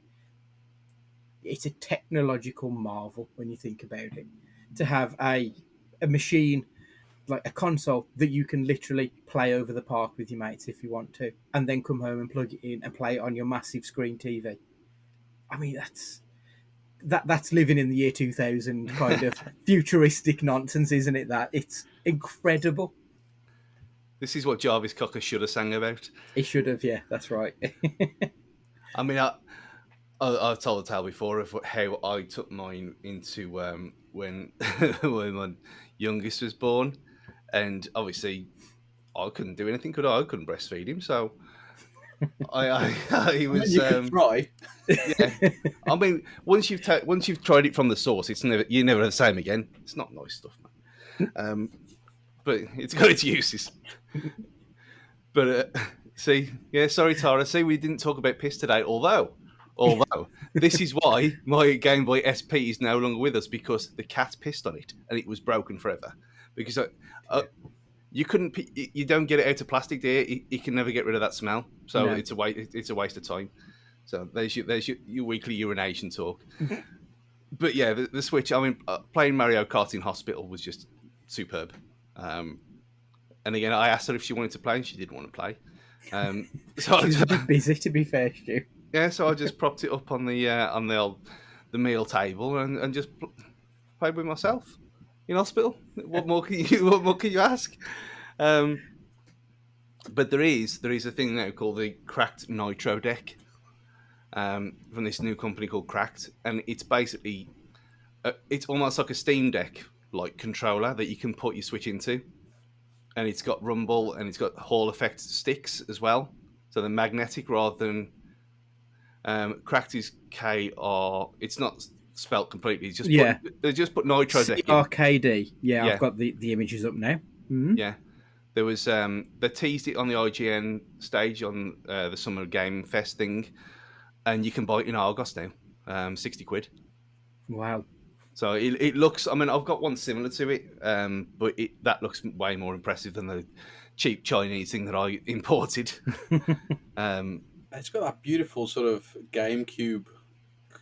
it's a technological marvel when you think about it. To have a machine like a console that you can literally play over the park with your mates if you want to, and then come home and plug it in and play it on your massive screen TV. I mean, that's living in the year 2000 kind of futuristic nonsense, isn't it? That it's incredible. This is what Jarvis Cocker should have sang about. He should have, yeah, that's right. I mean, I've told the tale before of how I took mine into when when my youngest was born, and obviously I couldn't do anything, could I? I couldn't breastfeed him, so I was. You could try. Yeah, I mean, once you've tried it from the source, you're never the same again. It's not nice stuff, man. But it's got its uses. But see, yeah, sorry, Tara. See, we didn't talk about piss today. Although this is why my Game Boy SP is no longer with us, because the cat pissed on it and it was broken forever. Because Yeah. you couldn't, you don't get it out of plastic, do you? You can never get rid of that smell. So No. it's a waste. It's a waste of time. So there's your weekly urination talk. But yeah, the Switch. I mean, playing Mario Kart in hospital was just superb. Um, and again, I asked her if she wanted to play, and she didn't want to play. So She was a bit busy, to be fair, Stu. yeah, so I just propped it up on the meal table and just played with myself in hospital. What more can you what more can you ask? Um, but there is a thing now called the Cracked Nitro deck, from this new company called Cracked, and it's basically it's almost like a Steam Deck like controller that you can put your Switch into, and it's got rumble and it's got Hall effect sticks as well, so they're magnetic rather than Cracked is KR. It's not spelt completely. It's just Yeah. they just put Nitro deck in. CRKD. Yeah, I've Yeah, got the images up now. Mhm. yeah. There was they teased it on the IGN stage on the Summer Game Fest thing, and you can buy it in Argos now, £60. Wow. So it looks. I mean, I've got one similar to it, but that looks way more impressive than the cheap Chinese thing that I imported. um, It's got that beautiful sort of GameCube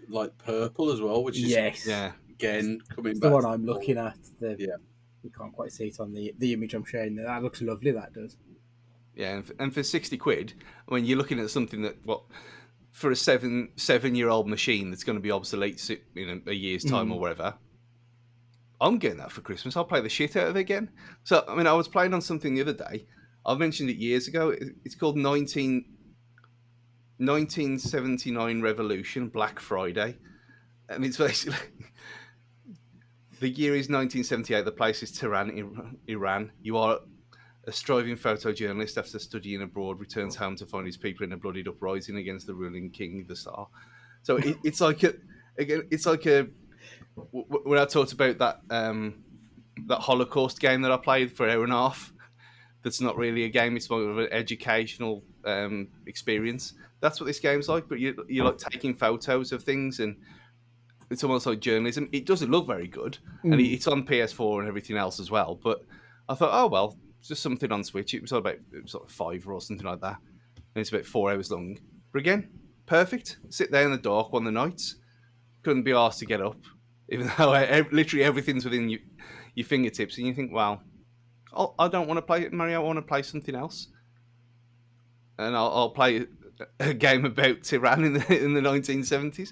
like purple as well, which is Yes. yeah, again coming It's the back. one to I'm looking at. Yeah. You can't quite see it on the image I'm showing. That looks lovely, that does. yeah, and for £60, I mean, you're looking at something that for a seven-year-old machine that's going to be obsolete in a year's time or whatever. I'm getting that for Christmas. I'll play the shit out of it again. So, I mean, I was playing on something the other day. I mentioned it years ago. It's called 1979 Revolution Black Friday. And it's basically the year is 1978. The place is Tehran, Iran. You are a striving photojournalist after studying abroad returns home to find his people in a bloodied uprising against the ruling king, the Tsar. So it's like when I talked about that Holocaust game that I played for an hour and a half. That's not really a game; it's more of an educational experience. That's what this game's like. But you're like taking photos of things, and it's almost like journalism. It doesn't look very good, and it's on PS4 and everything else as well. But I thought, oh well, it's just something on Switch. It was like £5 or something like that, and it's about 4 hours long. But again, perfect. Sit there in the dark one of the nights. Couldn't be asked to get up, even though literally everything's within your fingertips, and you think, well, I don't want to play Mario. I want to play something else, and I'll play a game about Tehran in the 1970s.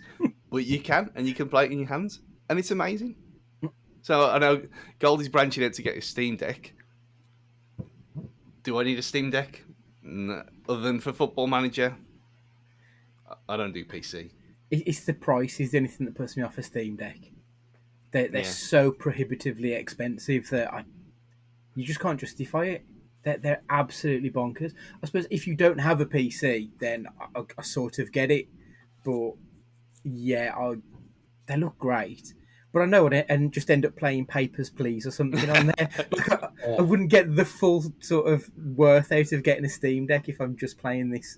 But you can, and you can play it in your hands, and it's amazing. So I know Goldie's branching out to get his Steam Deck. Do I need a Steam Deck? No. Other than for Football Manager, I don't do PC. It's the price is the only thing that puts me off a Steam Deck. They're Yeah. so prohibitively expensive that you just can't justify it. They're absolutely bonkers. I suppose if you don't have a PC, then I sort of get it. But yeah, they look great. But I know what, and just end up playing Papers, Please or something on there. Like I wouldn't get the full sort of worth out of getting a Steam Deck if I'm just playing this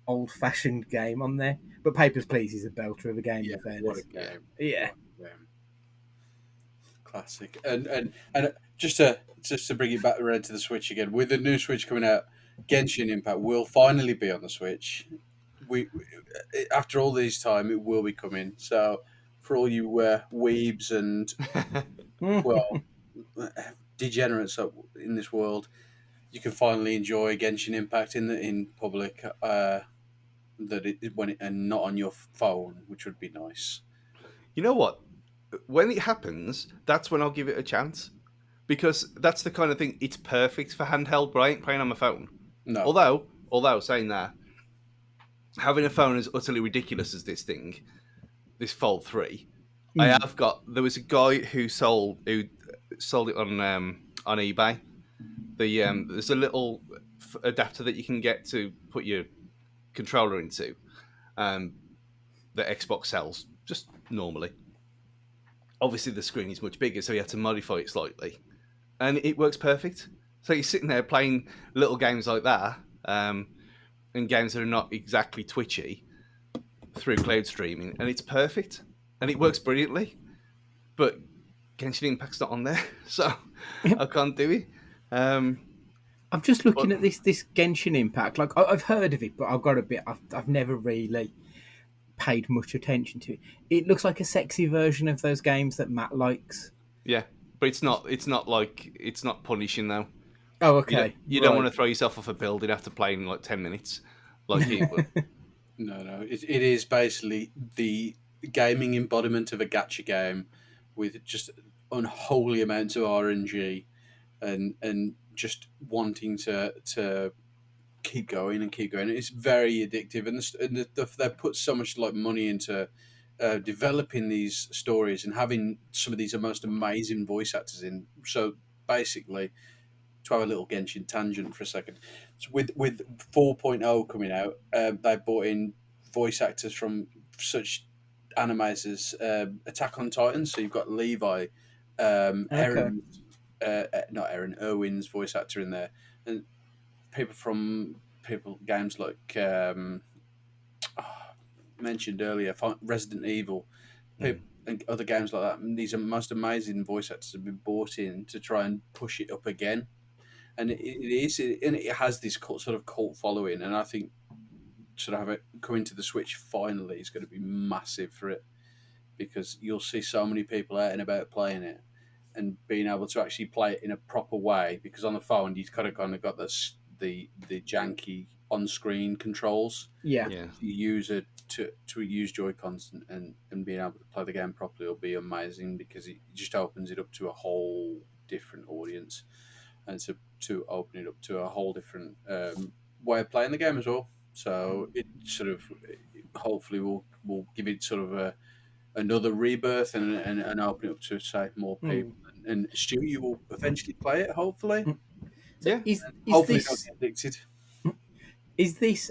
old-fashioned game on there. But Papers, Please is a belter of a game, Yeah, in fairness. what a game. Yeah. What a game. Classic. And just to bring it back around to the Switch again, with the new Switch coming out, Genshin Impact will finally be on the Switch. We after all this time, it will be coming. So for all you weebs and well degenerates in this world, you can finally enjoy Genshin Impact in public. And not on your phone, which would be nice. You know what? When it happens, that's when I'll give it a chance, because that's the kind of thing. It's perfect for handheld, but I ain't playing on my phone. No, Although saying that, having a phone as utterly ridiculous as this Fold 3, I have got. There was a guy who sold it on eBay. There's a little adapter that you can get to put your controller into, that Xbox sells just normally. Obviously, the screen is much bigger, so you have to modify it slightly, and it works perfect. So you're sitting there playing little games like that, and games that are not exactly twitchy through cloud streaming, and it's perfect and it works brilliantly. But Genshin Impact's not on there, so I can't do it. I'm just But looking at this Genshin Impact. Like I've heard of it, but I've got a bit. I've never really paid much attention to it. It looks like a sexy version of those games that Matt likes. yeah, but it's not. It's not like it's not punishing though. Oh, You don't. okay, You don't want right. to throw yourself off a building after playing like 10 minutes, like it would. No. It is basically the gaming embodiment of a gacha game with just unholy amounts of RNG and just wanting to keep going and keep going. It's very addictive, and they put so much like money into developing these stories and having some of these most amazing voice actors in. So basically, to have a little Genshin tangent for a second, so with 4.0 coming out, they brought in voice actors from such animes as Attack on Titan. So you've got Levi, Okay. Aaron, not Aaron, Irwin's voice actor in there, and people from games like mentioned earlier, Resident Evil, Mm. and other games like that. And these are most amazing voice actors have been brought in to try and push it up again, and and it has this sort of cult following, and I think sort of have it coming to the Switch finally is going to be massive for it because you'll see so many people out and about playing it and being able to actually play it in a proper way because on the phone you've kind of got the janky on screen controls Yeah. Yeah, to use it to use Joy Cons and being able to play the game properly will be amazing because it just opens it up to a whole different audience and to open it up to a whole different way of playing the game as well. So it sort of hopefully will give it sort of another rebirth and open it up to say more Hmm. people. And Stu, you will eventually play it, hopefully. So yeah. is Hopefully, not this get addicted.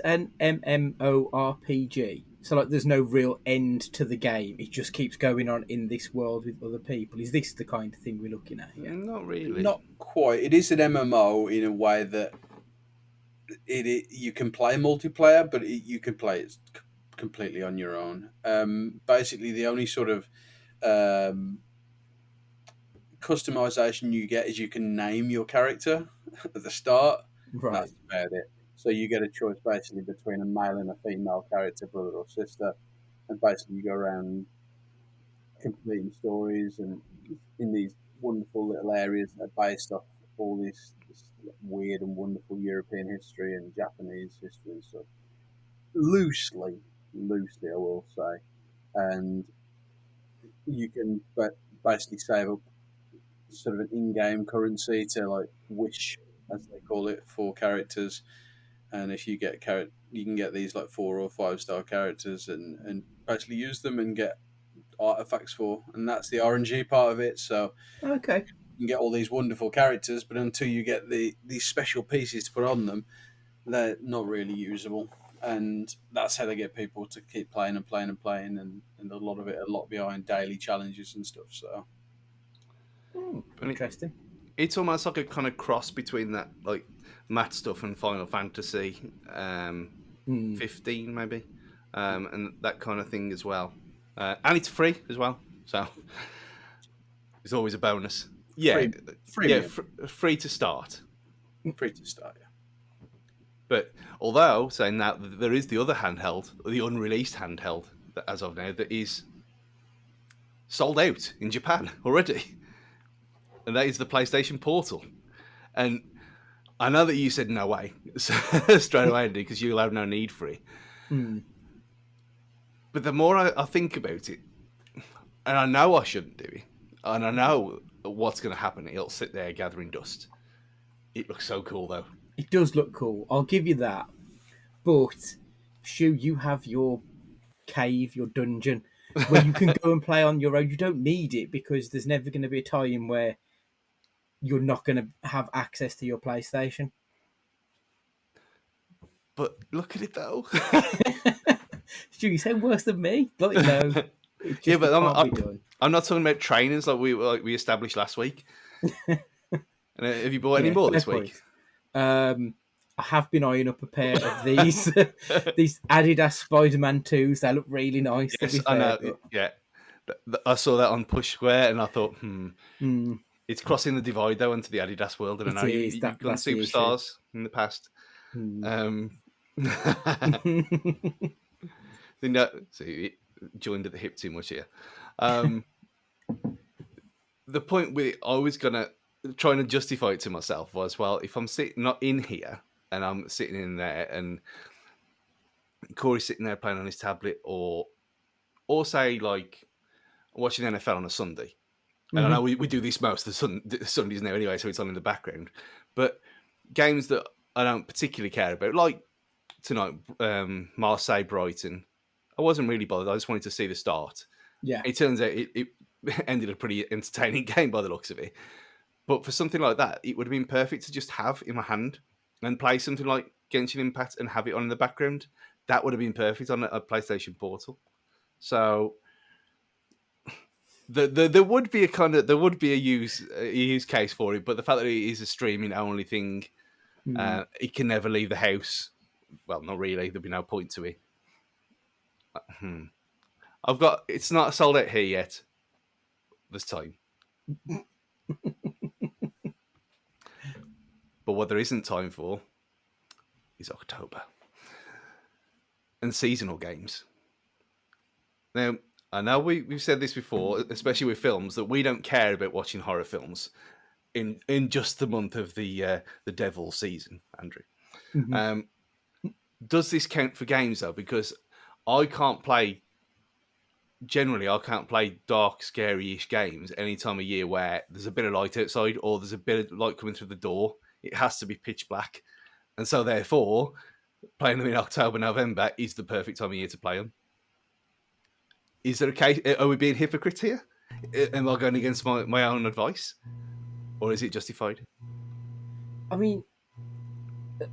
an MMORPG? So like, there's no real end to the game. It just keeps going on in this world with other people. Is this the kind of thing we're looking at here? Not really. Not quite. It is an MMO in a way that you can play multiplayer, but you can play it completely on your own. Basically, the only sort of um, customization you get is you can name your character at the start. And Right. that's about it. So you get a choice basically between a male and a female character, brother or sister, and basically you go around completing stories and in these wonderful little areas that are based off all this weird and wonderful European history and Japanese history and stuff. Loosely, I will say, and you can basically save up sort of an in-game currency to like wish, as they call it, for characters. And if you get you can get these like 4 or 5 star characters and basically use them and get artifacts for, and that's the RNG part of it. So Okay. you can get all these wonderful characters, but until you get these special pieces to put on them, they're not really usable. And that's how they get people to keep playing and playing and playing, and a lot of it, a lot behind daily challenges and stuff. So And Interesting. it's almost like a kind of cross between that like Matt stuff and Final Fantasy Hmm. 15 maybe, and that kind of thing as well. And it's free as well, so it's always a bonus. Yeah, free, yeah, freemium, free to start. free to start. Yeah. But although saying that, there is the other handheld, the unreleased handheld that as of now that is sold out in Japan already, and that is the PlayStation Portal. And I know that you said no way straight away, Andy, because you'll have no need for it. Hmm. But the more I think about it, and I know I shouldn't do it, and I know what's going to happen, it'll sit there gathering dust. It looks so cool, though. It does look cool. I'll give you that. But Shu, you have your cave, your dungeon, where you can go and play on your own. You don't need it because there's never going to be a time where you're not going to have access to your PlayStation. But look at it, though. Stu, you sound worse than me. Like, no, Yeah, but it can't be done. I'm not talking about trainings like we established last week. And have you bought any Yeah, more fair this week? point. I have been eyeing up a pair of these these Adidas Spider-Man 2s. They look really nice, to Yes, be I fair. know. But Yeah, I saw that on Push Square, and I thought, mm, it's crossing the divide though into the Adidas world. And I it know is you've gone that's the issue. superstars in the past. Mm. Um, they know, see, joined at the hip too much here. Um, the point with it, I was gonna trying to justify it to myself was, well, if I'm sitting not in here and I'm sitting in there, and Corey's sitting there playing on his tablet, or say like watching NFL on a Sunday. And I Mhm. know we do this most of the Sundays now anyway, so it's on in the background. But games that I don't particularly care about, like tonight, Marseille Brighton, I wasn't really bothered. I just wanted to see the start. Yeah. It turns out it ended a pretty entertaining game by the looks of it. But for something like that, it would have been perfect to just have in my hand and play something like Genshin Impact and have it on in the background. That would have been perfect on a PlayStation Portal. So there would be there would be a use case for it, but the fact that it is a streaming only thing, Mm. it can never leave the house. Well, not really. There'd be no point to it. Hmm. I've got it's not sold out here yet. This time, but what there isn't time for is October and seasonal games. Now, I know we've said this before, especially with films, that we don't care about watching horror films in just the month of the devil season, Andrew. Mhm. Um, does this count for games though? Because I can't play. Generally, I can't play dark, scary-ish games any time of year where there's a bit of light outside or there's a bit of light coming through the door. It has to be pitch black, and so therefore, playing them in October, November is the perfect time of year to play them. Is there a case? Are we being hypocrites here? Am I going against my own advice, or is it justified? I mean,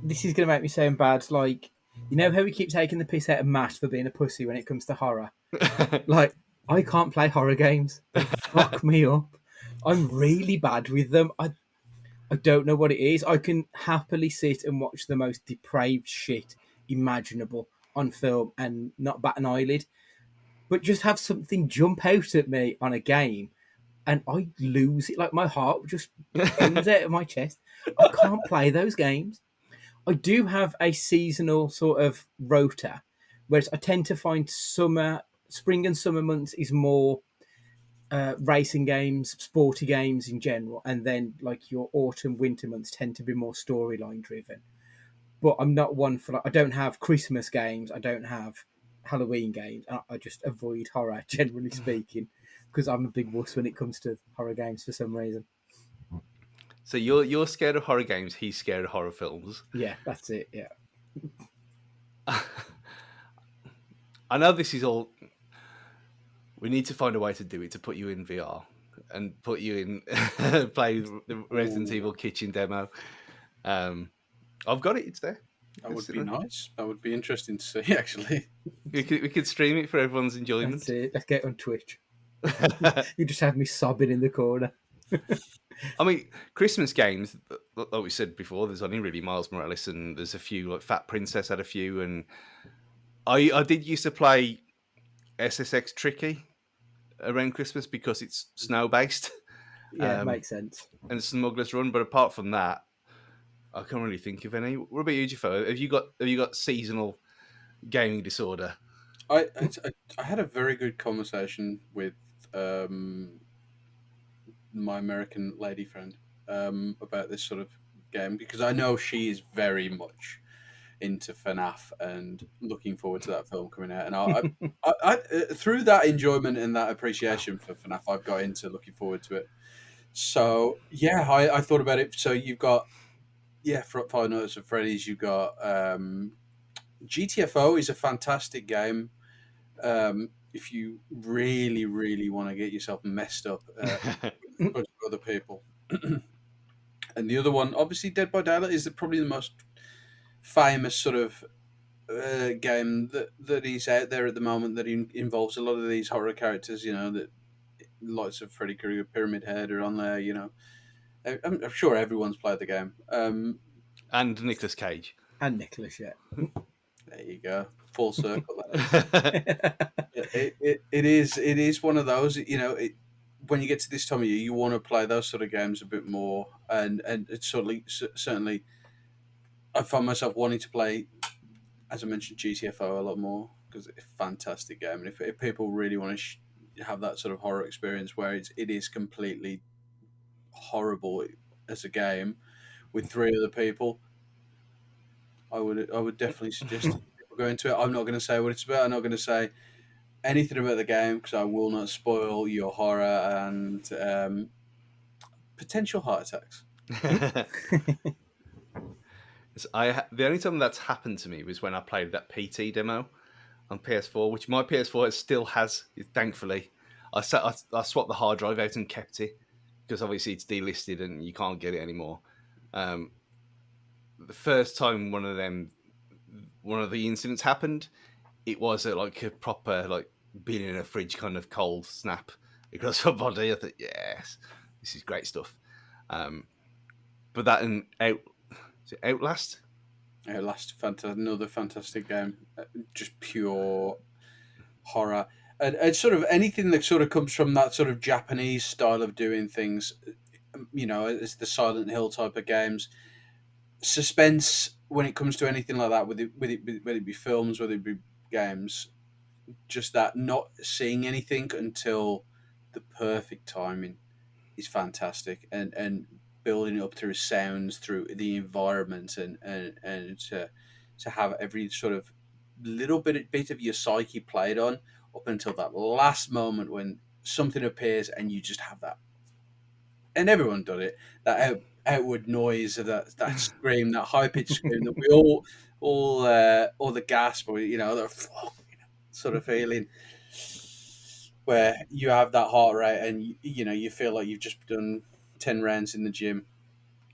this is going to make me sound bad. Like, you know how we keep taking the piss out of Matt for being a pussy when it comes to horror? Like, I can't play horror games. They fuck me up. I'm really bad with them. I don't know what it is. I can happily sit and watch the most depraved shit imaginable on film and not bat an eyelid, but just have something jump out at me on a game and I lose it. Like, my heart just pounds out of my chest. I can't play those games. I do have a seasonal sort of rota, whereas I tend to find spring and summer months is more racing games, sporty games in general, and then like your autumn, winter months tend to be more storyline driven. But I'm not one for like, I don't have Christmas games, I don't have Halloween games. I just avoid horror, generally speaking, because I'm a big wuss when it comes to horror games for some reason. So you're scared of horror games. He's scared of horror films. Yeah, that's it. Yeah. I know this is all. We need to find a way to do it to put you in VR and put you in play the Resident Ooh, Evil kitchen demo. I've got it. It's there. that would It's be there. nice. That would be interesting to see, actually. We could stream it for everyone's That's enjoyment. it. Let's get on Twitch. You just have me sobbing in the corner. I mean, Christmas games, like we said before, there's only really Miles Morales, and there's a few, like Fat Princess had a few, and I did used to play SSX Tricky around Christmas because it's snow based, Yeah, makes sense. and Smuggler's Run. But apart from that, I can't really think of any. What about you, Jafo? Have you got seasonal gaming disorder? I had a very good conversation with my American lady friend about this sort of game because I know she is very much into FNAF and looking forward to that film coming out. And through that enjoyment and that appreciation for FNAF, I've got into looking forward to it. So yeah, I thought about it. So you've got Five Nights at Freddy's. You've got GTFO is a fantastic game. If you really, really want to get yourself messed up with a bunch of other people. And the other one, obviously, Dead by Daylight is probably the most famous sort of game that is out there at the moment that involves a lot of these horror characters. You know, that lots of Freddy Krueger, Pyramid Head are on there. You know, I'm sure everyone's played the game. And Nicolas Cage. And Nicholas, yeah. There you go, full circle. That is. It is one of those, when you get to this time of year, you want to play those sort of games a bit more, and it's certainly I find myself wanting to play, as I mentioned, GTFO a lot more because it's a fantastic game, and if people really want to have that sort of horror experience where it is completely horrible as a game with three other people, I would definitely suggest people go into it. I'm not going to say what it's about. I'm not going to say anything about the game because I will not spoil your horror and potential heart attacks. The only time that's happened to me was when I played that PT demo on PS4, which my PS4 still has. Thankfully, I swapped the hard drive out and kept it because obviously it's delisted and you can't get it anymore. The first time one of the incidents happened, it was like a proper like being in a fridge kind of cold snap across my body. I thought, yes, this is great stuff. But that and Outlast. Another fantastic game, just pure horror, and sort of anything that sort of comes from that sort of Japanese style of doing things. It's the Silent Hill type of games. Suspense when it comes to anything like that, whether it be films, whether it be games, just that not seeing anything until the perfect timing is fantastic, and building it up through sounds, through the environment, and to have every sort of little bit of your psyche played on up until that last moment when something appears and you just have that, and everyone done it, that outward noise of that scream, that high pitched scream that we all the gasp, or the fuck, sort of feeling where you have that heart rate and you feel like you've just done 10 rounds in the gym.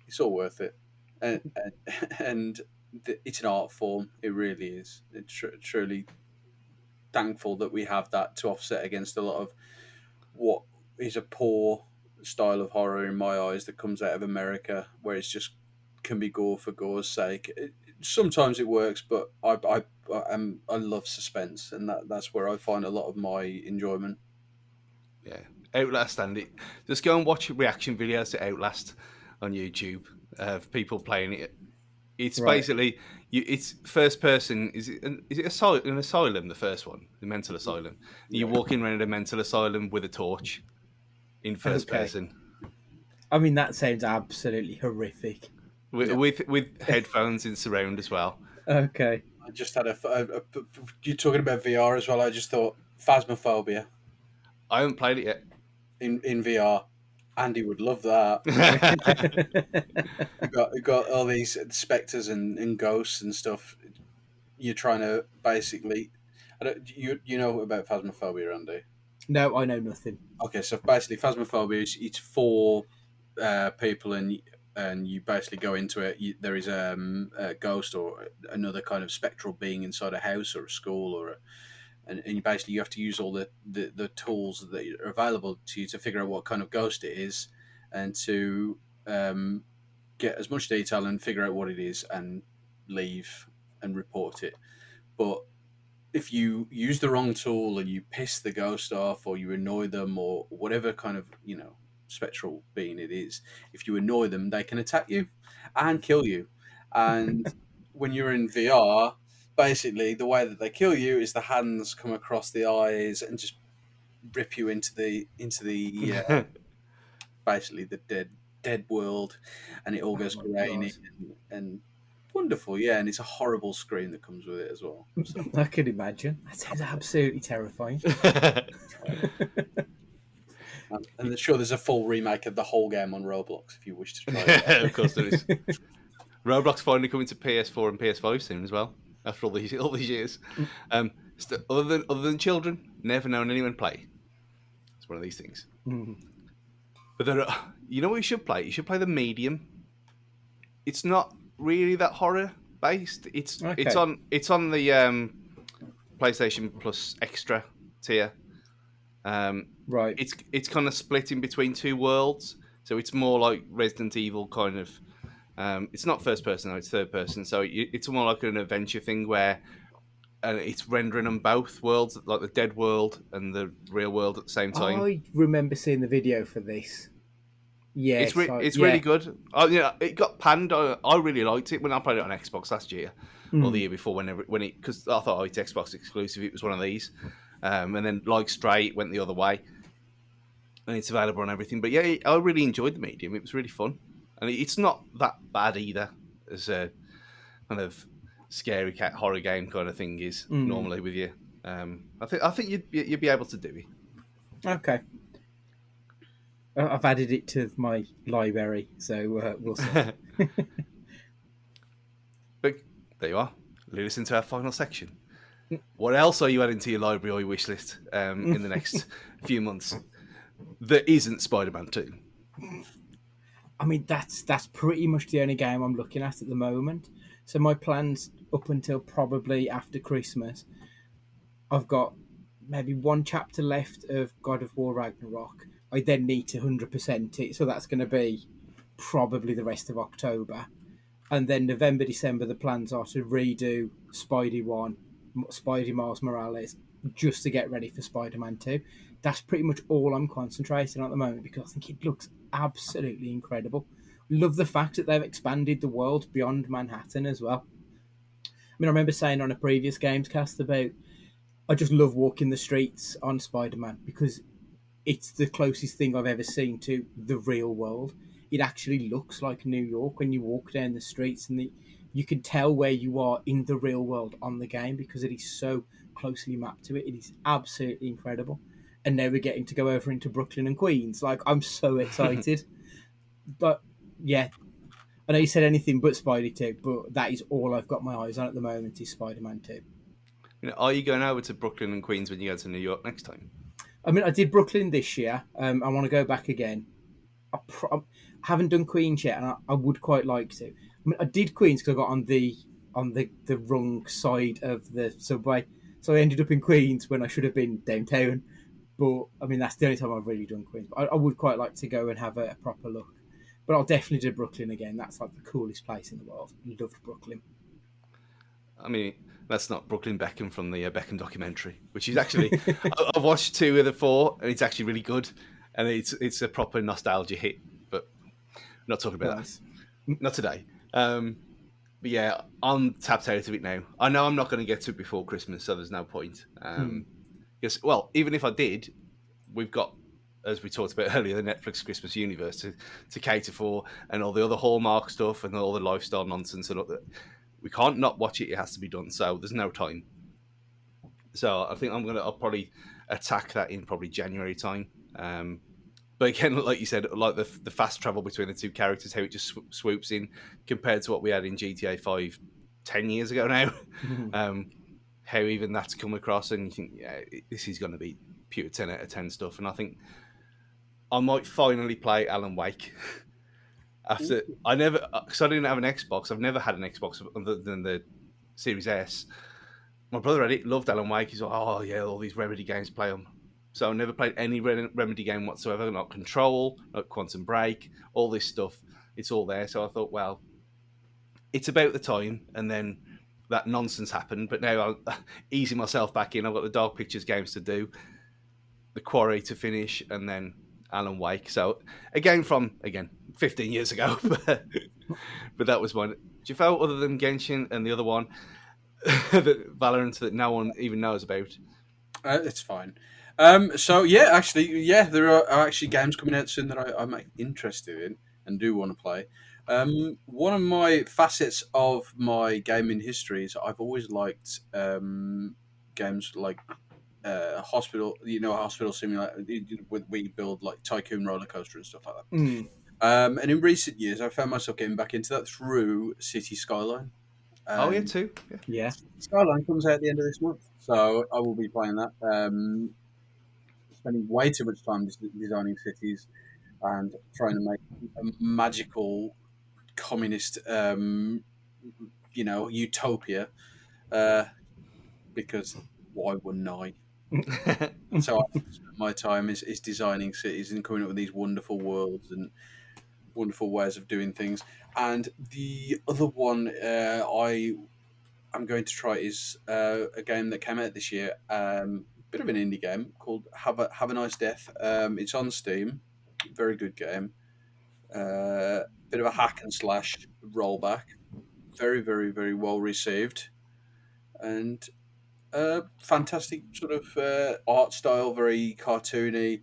It's all worth it, and it's an art form. It really is. It's truly thankful that we have that to offset against a lot of what is a poor style of horror in my eyes that comes out of America, where it's just can be gore for gore's sake. Sometimes it works, but I love suspense, and that's where I find a lot of my enjoyment. Yeah, Outlast, and just go and watch reaction videos to Outlast on YouTube of people playing it. It's Right. basically it's first person. Is it an asylum? The first one, the mental asylum. You're walking around a mental asylum with a torch in first Okay. person I mean, that sounds absolutely horrific. with Yeah. with headphones in surround as well. Okay. I just had you're talking about VR as well. I just thought Phasmophobia I haven't played it yet. in VR. Andy would love that. You got all these specters and ghosts and stuff. You're trying to basically, you know about Phasmophobia, Andy? No, I know nothing. Okay, so basically, Phasmophobia is it's four people, and you basically go into it. There is a ghost or another kind of spectral being inside a house or a school and you basically you have to use all the tools that are available to you to figure out what kind of ghost it is, and to get as much detail and figure out what it is and leave and report it. But if you use the wrong tool and you piss the ghost off or you annoy them or whatever kind of spectral being it is, if you annoy them, they can attack you and kill you. And when you're in VR, basically the way that they kill you is the hands come across the eyes and just rip you into the basically the dead world, and it all Oh goes my grainy god. and wonderful, yeah, and it's a horrible screen that comes with it as well. So I can imagine. That sounds absolutely terrifying. and sure, there's a full remake of the whole game on Roblox if you wish to try it. Of course there is. Roblox finally coming to PS4 and PS5 soon as well. After all these years, other than children, never known anyone play. It's one of these things. But you know what you should play? You should play the medium. It's not really that horror based. It's Okay. it's on the PlayStation Plus Extra tier. Right. It's kind of split in between two worlds, so it's more like Resident Evil kind of It's not first person, though, it's third person. So it's more like an adventure thing where it's rendering them both worlds, like the dead world and the real world at the same time. I remember seeing the video for this. Yes, It's really yeah. good. Yeah, it got panned. I really liked it when I played it on Xbox last year or the Mm. year before. When it because I thought, oh, it's Xbox exclusive. It was one of these, and then like Stray went the other way, and it's available on everything. But yeah, I really enjoyed the medium. It was really fun, and it's not that bad either as a kind of scary cat horror game kind of thing is Mm. normally with you. I think you'd be able to do Okay. I've added it to my library, so we'll see. it. But there you are. Listen to our final section. What else are you adding to your library or your wish list in the next few months that isn't Spider-Man 2? I mean, that's pretty much the only game I'm looking at the moment. So my plans up until probably after Christmas, I've got maybe one chapter left of God of War Ragnarok. I then need to 100% it, so that's going to be probably the rest of October. And then November, December, the plans are to redo Spidey 1, Spidey Miles Morales, just to get ready for Spider Man 2. That's pretty much all I'm concentrating on at the moment because I think it looks absolutely incredible. Love the fact that they've expanded the world beyond Manhattan as well. I mean, I remember saying on a previous GamesCast about I just love walking the streets on Spider Man because it's the closest thing I've ever seen to the real world. It actually looks like New York when you walk down the streets, and you can tell where you are in the real world on the game because it is so closely mapped to it. It is absolutely incredible. And now we're getting to go over into Brooklyn and Queens. Like, I'm so excited. But yeah, I know you said anything but Spidey 2, but that is all I've got my eyes on at the moment is Spider Man 2. Are you going over to Brooklyn and Queens when you go to New York next time? I mean, I did Brooklyn this year. I want to go back again. I haven't done Queens yet, and I would quite like to. I mean, I did Queens because I got on the wrong side of the subway, so I ended up in Queens when I should have been downtown. But I mean, that's the only time I've really done Queens. But I would quite like to go and have a proper look. But I'll definitely do Brooklyn again. That's like the coolest place in the world. Loved Brooklyn. I mean, that's not Brooklyn Beckham from the Beckham documentary, which is actually I've watched 2 of the 4, and it's actually really good, and it's a proper nostalgia hit. But I'm not talking about that, Nice. not today. But yeah, I'm tapped out of it now. I know I'm not going to get to it before Christmas, so there's no point. Mm. Because, well, even if I did, we've got, as we talked about earlier, the Netflix Christmas universe to cater for, and all the other Hallmark stuff and all the lifestyle nonsense and all that. We can't not watch it; it has to be done. So there's no time. So I think I'll probably attack that in probably January time. But again, like you said, like the fast travel between the two characters, how it just swoops in compared to what we had in GTA 5 10 years ago now. How even that's come across, and you think, yeah, this is going to be pure 10 out of 10 stuff. And I think I might finally play Alan Wake. After I never, because I didn't have an Xbox, I've never had an Xbox other than the Series S. My brother had it, loved Alan Wake. He's like, oh yeah, all these Remedy games, play them. So I never played any Remedy game whatsoever, not Control, not Quantum Break, all this stuff. It's all there. So I thought, well, it's about the time. And then that nonsense happened. But now I'll easing myself back in. I've got the Dark Pictures games to do, the Quarry to finish, and then Alan Wake. So again, from 15 years ago, but that was one. Do you feel other than Genshin and the other one, that Valorant that no one even knows about? It's fine. So yeah, actually, yeah, there are actually games coming out soon that I'm interested in and do want to play. One of my facets of my gaming history is I've always liked games like hospital, hospital simulator where you build like Tycoon roller coaster and stuff like that. Mm. And in recent years, I found myself getting back into that through City Skyline. Oh yeah, And too. Yeah. Yeah. Skyline comes out at the end of this month, so I will be playing that. Spending way too much time designing cities and trying to make a magical communist, utopia. Because why wouldn't I? So I spend my time is designing cities and coming up with these wonderful worlds and wonderful ways of doing things. And the other one I'm going to try is a game that came out this year, bit of an indie game called Have a Nice Death. It's on Steam, very good game. Bit of a hack and slash rollback, very very very well received, and fantastic sort of art style, very cartoony.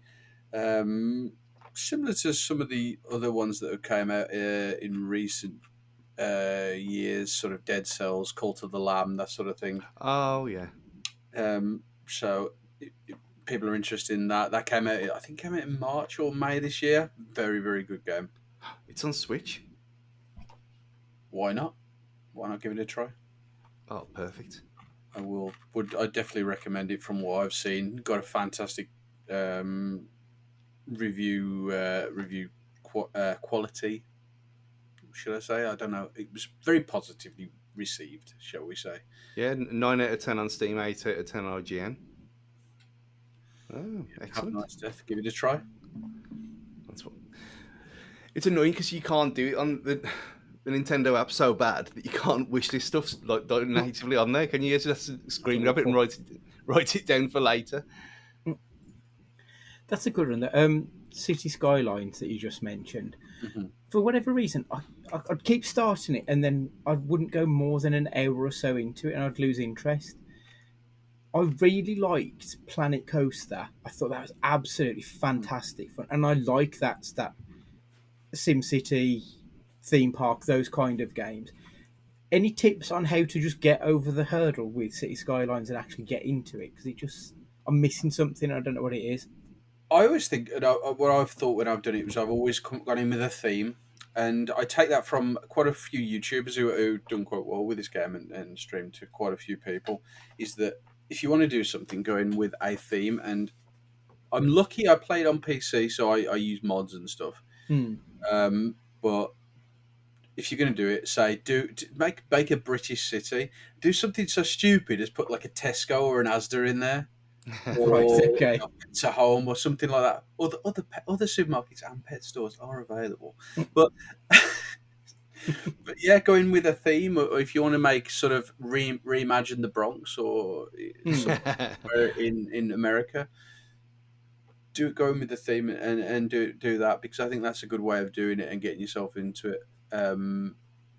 Um, Similar to some of the other ones that have came out in recent years, sort of Dead Cells, Cult of the Lamb, that sort of thing. Oh yeah, So people are interested in that. That came out, I think, came out in March or May this year. Very, very good game. it's on Switch. Why not? Why not give it a try? Oh, perfect. I definitely recommend it from what I've seen. Got a fantastic um, review quality. Should I say? I don't know. It was very positively received, shall we say? Yeah, 9 out of 10 on Steam, 8 out of 10 on IGN. Oh, Have a excellent. nice death. Give it a try. That's what. It's annoying because you can't do it on the Nintendo app so bad that you can't wish this stuff like natively on there. Can you just screen grab it and write it down for later? That's a good one. The City Skylines that you just mentioned. Hmm. For whatever reason, I'd keep starting it and then I wouldn't go more than an hour or so into it and I'd lose interest. I really liked Planet Coaster. I thought that was absolutely fantastic fun, and I like that SimCity theme park, those kind of games. Any tips on how to just get over the hurdle with City Skylines and actually get into it? Because I'm missing something. I don't know what it is. I always think what I've thought when I've done it was I've always gone in with a theme, and I take that from quite a few YouTubers who've done quite well with this game and streamed to quite a few people. Is that if you want to do something, go in with a theme. And I'm lucky I played on PC, so I use mods and stuff. Hmm. But if you're going to do it, say make a British city. Do something so stupid as put like a Tesco or an Asda in there, Right. or Okay. Pets at Home or something like that. Other supermarkets and pet stores are available, but but yeah, go in with a theme, or if you want to make sort of reimagine the Bronx or Hmm. somewhere in America, go in with the theme and do that, because I think that's a good way of doing it and getting yourself into it.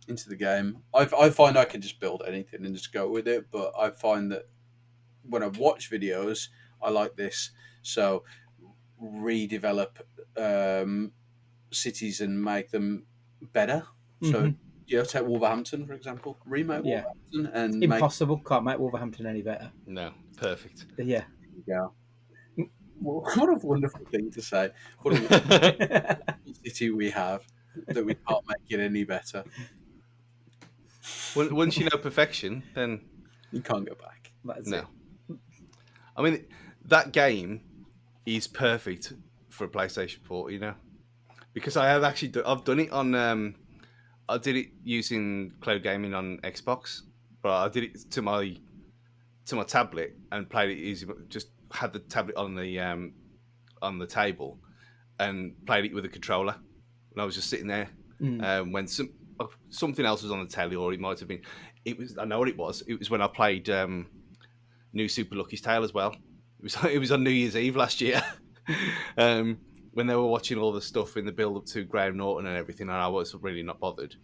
Into the game. I find I can just build anything and just go with it, but I find that when I watch videos, I like this. So redevelop cities and make them better. So Hmm. take Wolverhampton for example, remake Yeah. Wolverhampton and make Impossible. Can't make Wolverhampton any better. No, perfect. But yeah. yeah. Well, what a wonderful thing to say. What a wonderful city we have that we can't make it any better. Once you know perfection, then You can't go back. That's it. no. I mean, that game is perfect for a PlayStation port, because I have actually I've done it on I did it using cloud gaming on Xbox, but I did it to my tablet and played it easy. Just had the tablet on the table and played it with a controller. And I was just sitting there Mm. when something else was on the telly, or it might have been. It was. I know what it was. It was when I played New Super Lucky's Tale as well. It was. It was on New Year's Eve last year. um, when they were watching all the stuff in the build up to Graham Norton and everything, and I was really not bothered.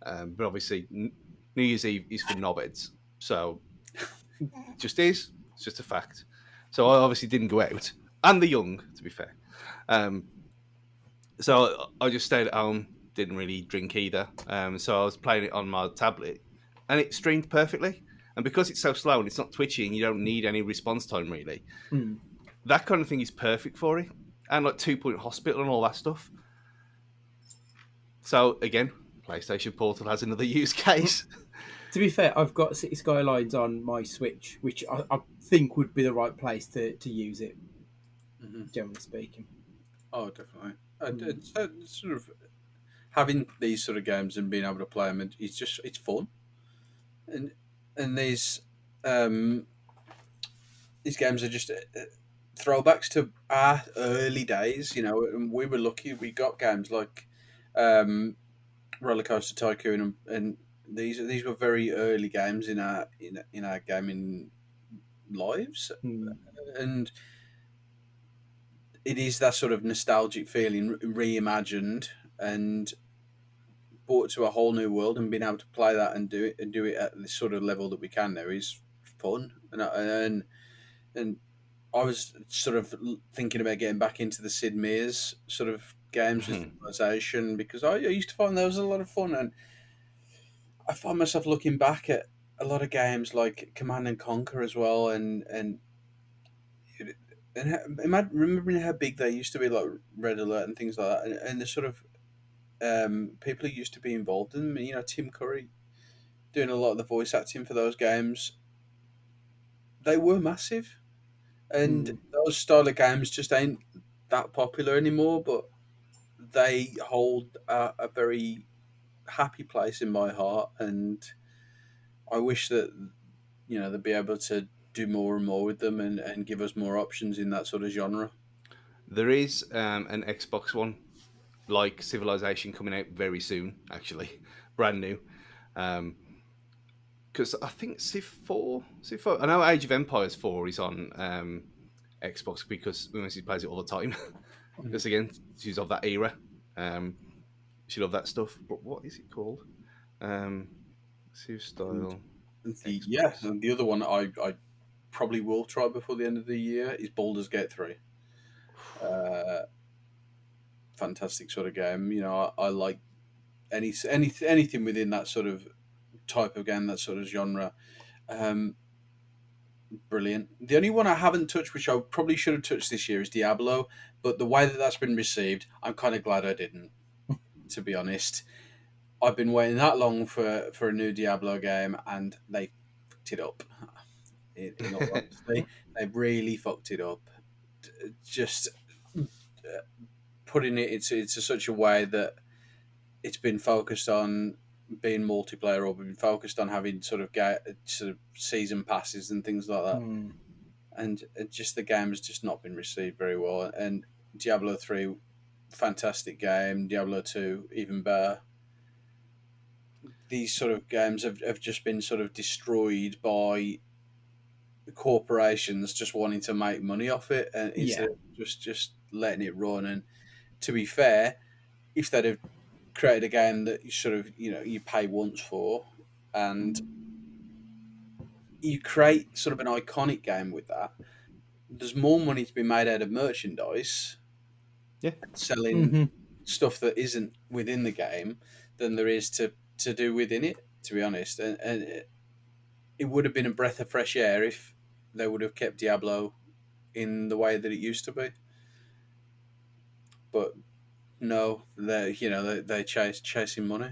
But obviously, New Year's Eve is for knobheads, so it just is. It's just a fact. So I obviously didn't go out, and the young, to be fair. Um, so I just stayed at home, didn't really drink either. So I was playing it on my tablet, and it streamed perfectly. And because it's so slow and it's not twitchy, and you don't need any response time really, Mm. that kind of thing is perfect for it. And like 2 Point Hospital and all that stuff. So again, PlayStation Portal has another use case. To be fair, I've got City Skylines on my Switch, which I think would be the right place to use it, Hmm. generally speaking. Oh, definitely. Mm. It's sort of having these sort of games and being able to play them, it's fun. And um, these games are just throwbacks to our early days. And we were lucky we got games like um, Roller Coaster Tycoon, and these were very early games in our gaming lives, Mm. and it is that sort of nostalgic feeling reimagined and brought to a whole new world, and being able to play that and do it at the sort of level that we can now is fun. And I was sort of thinking about getting back into the Sid Meier's sort of games with civilization, because I used to find those a lot of fun, and I find myself looking back at a lot of games like Command and Conquer as well, remembering how big they used to be, like Red Alert and things like that, and the sort of people who used to be involved in them. You know, Tim Curry doing a lot of the voice acting for those games. They were massive, and Mm. those style of games just ain't that popular anymore. But they hold a very happy place in my heart, and I wish that they'd be able to do more and more with them, and give us more options in that sort of genre. There is an Xbox One like Civilization coming out very soon, actually, brand new. Because I think Civ 4, I know Age of Empires 4 is on Xbox because Missy plays it all the time. Mm. Because again, she's of that era. Um, she loved that stuff. But what is it called? Um, Civ And Style Xbox. and the other one I probably will try before the end of the year is Baldur's Gate 3. Uh, Fantastic sort of game. I like anything within that sort of type of game, that sort of genre. Um, Brilliant. The only one I haven't touched, which I probably should have touched this year, is Diablo. But the way that that's been received, I'm kind of glad I didn't. To be honest, I've been waiting that long for a new Diablo game, and they fucked it up. In all honesty, they really fucked it up. Just putting it into such a way that it's been focused on being multiplayer, or been focused on having sort of season passes and things like that, Mm. and just the game has just not been received very well. And Diablo 3, fantastic game. Diablo 2, even better. These sort of games have just been sort of destroyed by corporations just wanting to make money off it, and Yeah. instead of just letting it run. And to be fair, if they'd have created a game that you sort of you pay once for, and you create sort of an iconic game with that, there's more money to be made out of merchandise Yeah. and selling Hmm. stuff that isn't within the game than there is to do within it. To be honest, and it would have been a breath of fresh air if they would have kept Diablo in the way that it used to be. But no, they chasing money.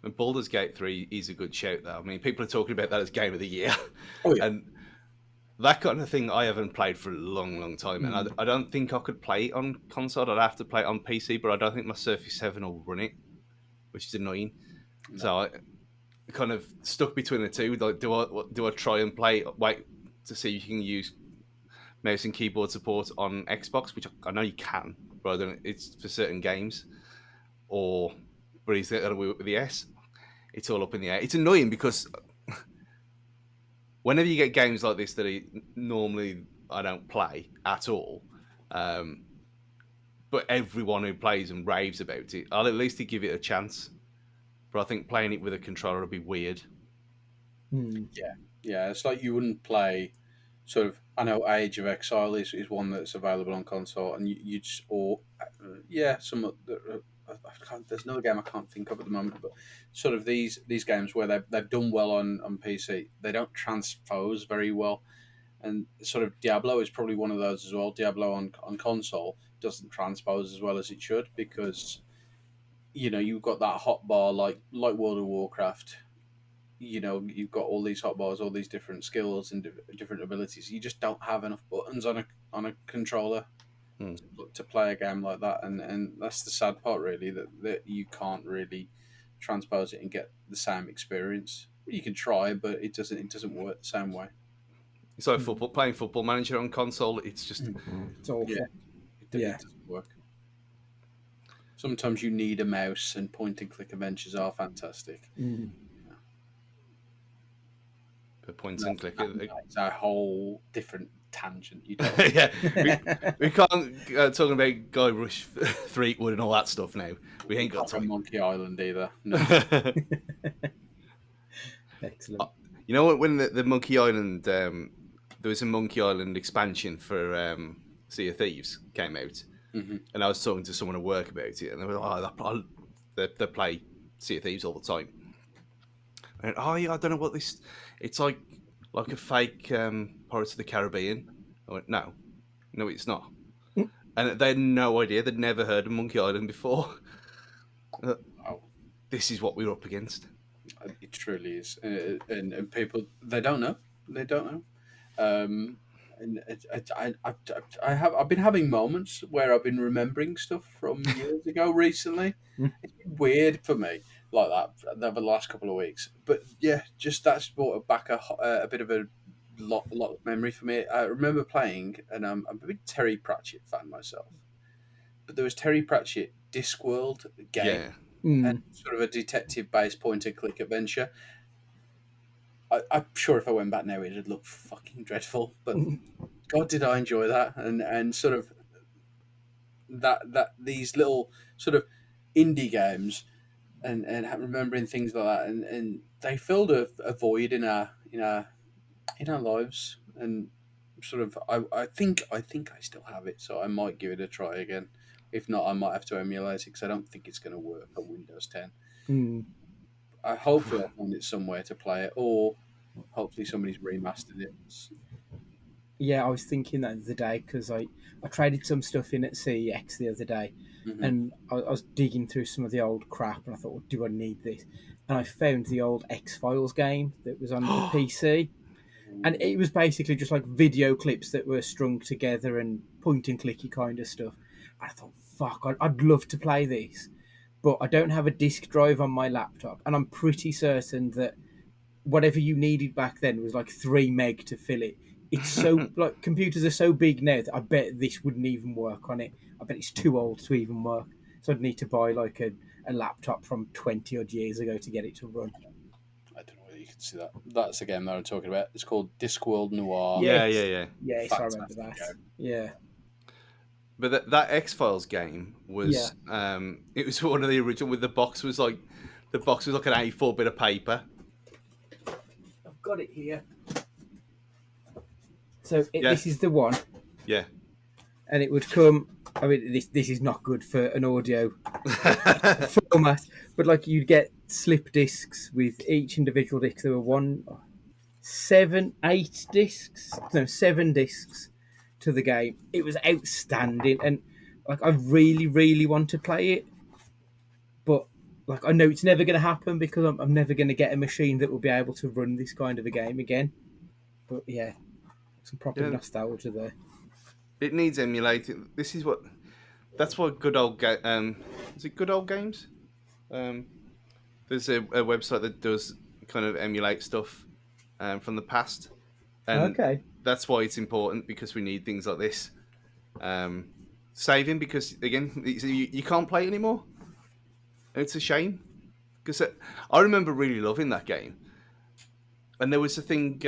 And Baldur's Gate 3 is a good shout, though. I mean, people are talking about that as game of the year. Oh yeah, And that kind of thing I haven't played for a long, long time. And Mm. I don't think I could play it on console. I'd have to play it on PC, but I don't think my Surface 7 will run it, which is annoying. no, So I kind of stuck between the two. Like, do I try and play, wait to see if you can use mouse and keyboard support on Xbox, which I know you can, but I don't, it's for certain games. Or, but is that with the S? It's all up in the air. It's annoying because whenever you get games like this that normally I don't play at all, um, but everyone who plays and raves about it, I'll at least give it a chance. But I think playing it with a controller would be weird. Mm. yeah, yeah. It's like you wouldn't play sort of. I know Age of Exile is one that's available on console, and you just or yeah, there's another game I can't think of at the moment, but sort of these games where they've done well on PC, they don't transpose very well, and sort of Diablo is probably one of those as well. Diablo on console doesn't transpose as well as it should, because you've got that hotbar like World of Warcraft. You've got all these hotbars, all these different skills and different abilities. You just don't have enough buttons on a controller Hmm. to play a game like that, and that's the sad part, really, that you can't really transpose it and get the same experience. You can try, but it doesn't work the same way. So Mm. playing Football Manager on console, it's just It's Yeah, awful. it Yeah. doesn't work. Sometimes you need a mouse, and point and click adventures are fantastic. Mm. The points and click. That's a whole different tangent. You don't. Yeah, we can't talking about Guybrush Threepwood and all that stuff now. We ain't got Not from time. Monkey Island either. No. Excellent. You know what? When the Monkey Island, there was a Monkey Island expansion for Sea of Thieves came out, Mm-hmm. and I was talking to someone at work about it, and they were like, "Oh, they play Sea of Thieves all the time." And oh yeah, I don't know what this. It's like a fake Pirates of the Caribbean. I went, no, it's not. And they had no idea. They'd never heard of Monkey Island before. Wow. This is what we were up against. It truly is, and people they don't know. They don't know. And I've been having moments where I've been remembering stuff from years ago recently. Mm. It's been weird for me like that over the last couple of weeks. But yeah, just that's brought back a bit of a lot of memory for me. I remember playing, and I'm a big Terry Pratchett fan myself. But there was Terry Pratchett Discworld game, Yeah. and sort of a detective-based point-and-click adventure. I'm sure if I went back now, it'd look fucking dreadful. But God, did I enjoy that, and sort of that these little sort of indie games, and remembering things like that, and they filled a void in our lives, and sort of I think I still have it, so I might give it a try again. If not, I might have to emulate it because I don't think it's going to work on Windows 10. Mm. Hopefully I'll find it somewhere to play it, or hopefully somebody's remastered it. Yeah, I was thinking that the other day because I traded some stuff in at CEX the other day, Mm-hmm. and I was digging through some of the old crap, and I thought, well, do I need this? And I found the old X-Files game that was on the PC, and it was basically just like video clips that were strung together and point and clicky kind of stuff. And I thought, fuck, I'd love to play this, but I don't have a disk drive on my laptop, and I'm pretty certain that whatever you needed back then was like 3 meg to fill it. It's so like computers are so big now that I bet this wouldn't even work on it. I bet it's too old to even work. So I'd need to buy like a laptop from 20 odd years ago to get it to run. I don't know whether you can see that. That's the game that I'm talking about. It's called Discworld Noir. Yeah, Yes. yeah, yeah. Yes, I remember Fantastic that. game. Yeah. But that X Files game was it was one of the original. With the box was like an A4 bit of paper. I've got it here. So Yeah. this is the one, Yeah. and it would come. I mean, this is not good for an audio format, but like you'd get slip discs with each individual disc. There were 7 discs, no, 7 discs to the game. It was outstanding, and like I really, really want to play it, but like I know it's never going to happen because I'm never going to get a machine that will be able to run this kind of a game again. But yeah, some proper Yeah. nostalgia there. It needs emulating. That's what good old is it Good Old Games? There's a website that does kind of emulate stuff from the past, and Okay. that's why it's important because we need things like this. Saving because again you can't play it anymore, and it's a shame because I remember really loving that game, and there was a thing.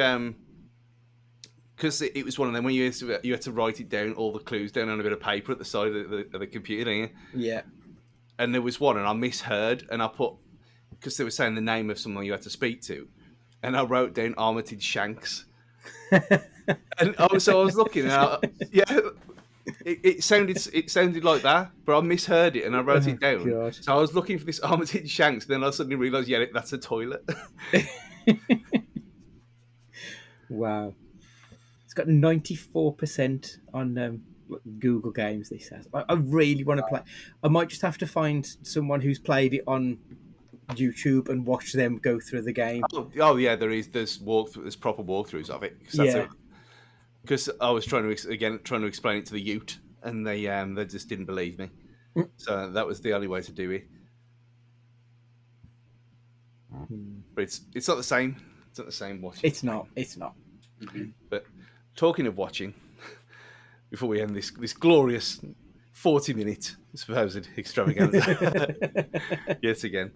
Because it was one of them when you had to write it down, all the clues down on a bit of paper at the side of the computer, didn't you? Yeah. And there was one, and I misheard, and I put because they were saying the name of someone you had to speak to, and I wrote down Armitage Shanks, and so I was looking, and it sounded like that, but I misheard it, and I wrote it down. God. So I was looking for this Armitage Shanks, and then I suddenly realised, that's a toilet. Wow. It's got 94% on Google Games. This has. I really want to play. I might just have to find someone who's played it on YouTube and watch them go through the game. Oh yeah, there's proper walkthroughs of it. Because I was trying to explain it to the Ute, and they just didn't believe me. So that was the only way to do it. But it's not the same. It's not the same watching. It's not. But talking of watching, before we end this glorious 40-minute supposed extravaganza yet again.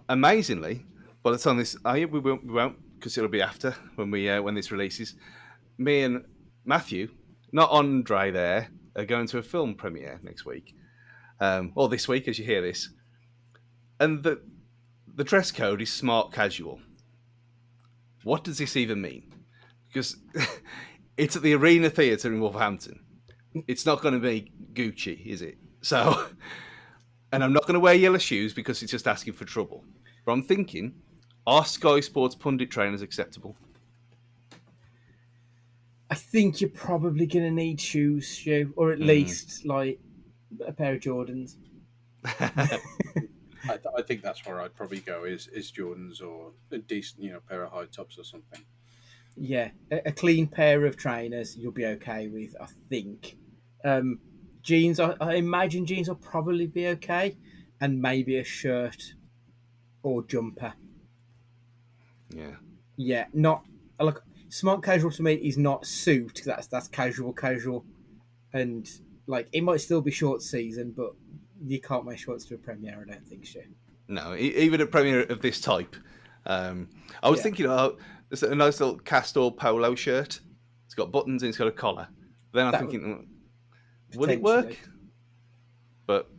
Amazingly, by the time this, we won't, because it'll be after when this releases. Me and Matthew, not Andre, there are going to a film premiere next week, or this week as you hear this, and the dress code is smart casual. What does this even mean? Because it's at the Arena Theatre in Wolverhampton. It's not going to be Gucci, is it? So, and I'm not going to wear yellow shoes because it's just asking for trouble. But I'm thinking, are Sky Sports pundit trainers acceptable? I think you're probably going to need shoes, Stu, or at least like a pair of Jordans. I think that's where I'd probably go is Jordans or a decent pair of high tops or something. Yeah, a clean pair of trainers you'll be okay with, I think. Jeans, I imagine jeans will probably be okay, and maybe a shirt or jumper. Yeah. Yeah, not like smart casual to me is not suit. That's casual, and like it might still be short season, but you can't wear shorts to a premiere. I don't think so. No, even a premiere of this type. I was thinking, there's a nice little Castor polo shirt. It's got buttons and it's got a collar. Then I'm thinking, will it work? But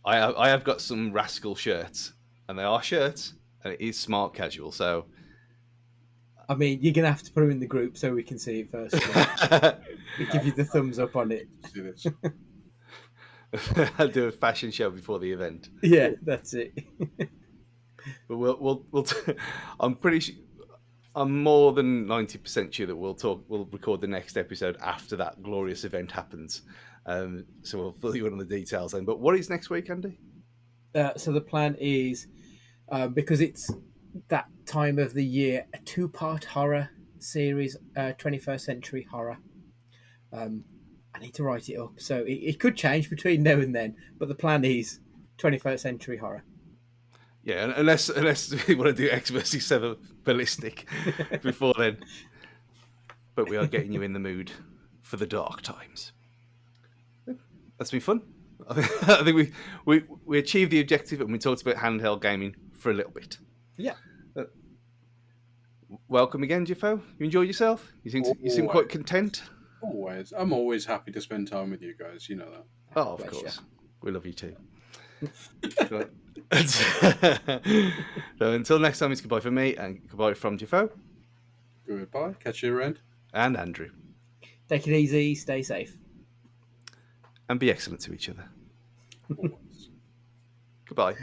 I have got some Rascal shirts, and they are shirts, and it is smart casual. So, I mean, you're gonna have to put them in the group so we can see it first. We give you the thumbs up on it. Do this. I'll do a fashion show before the event. Yeah, that's it. But we'll I'm pretty sure. I'm more than 90% sure that we'll record the next episode after that glorious event happens. So we'll fill you in on the details then. But what is next week, Andy? So the plan is, because it's that time of the year, a 2-part horror series, 21st Century Horror. I need to write it up. So it could change between now and then, but the plan is 21st Century Horror. Yeah, unless we want to do X versus 7 ballistic before then. But we are getting you in the mood for the dark times. That's been fun. I think we achieved the objective, and we talked about handheld gaming for a little bit. Yeah. Welcome again, Jiffo. You enjoyed yourself? You seem quite content. Always. I'm always happy to spend time with you guys. You know that. Oh, of course. We love you too. So until next time, it's goodbye from me and goodbye from Jiffo. Goodbye. Catch you around. And Andrew. Take it easy. Stay safe. And be excellent to each other. Always. Goodbye.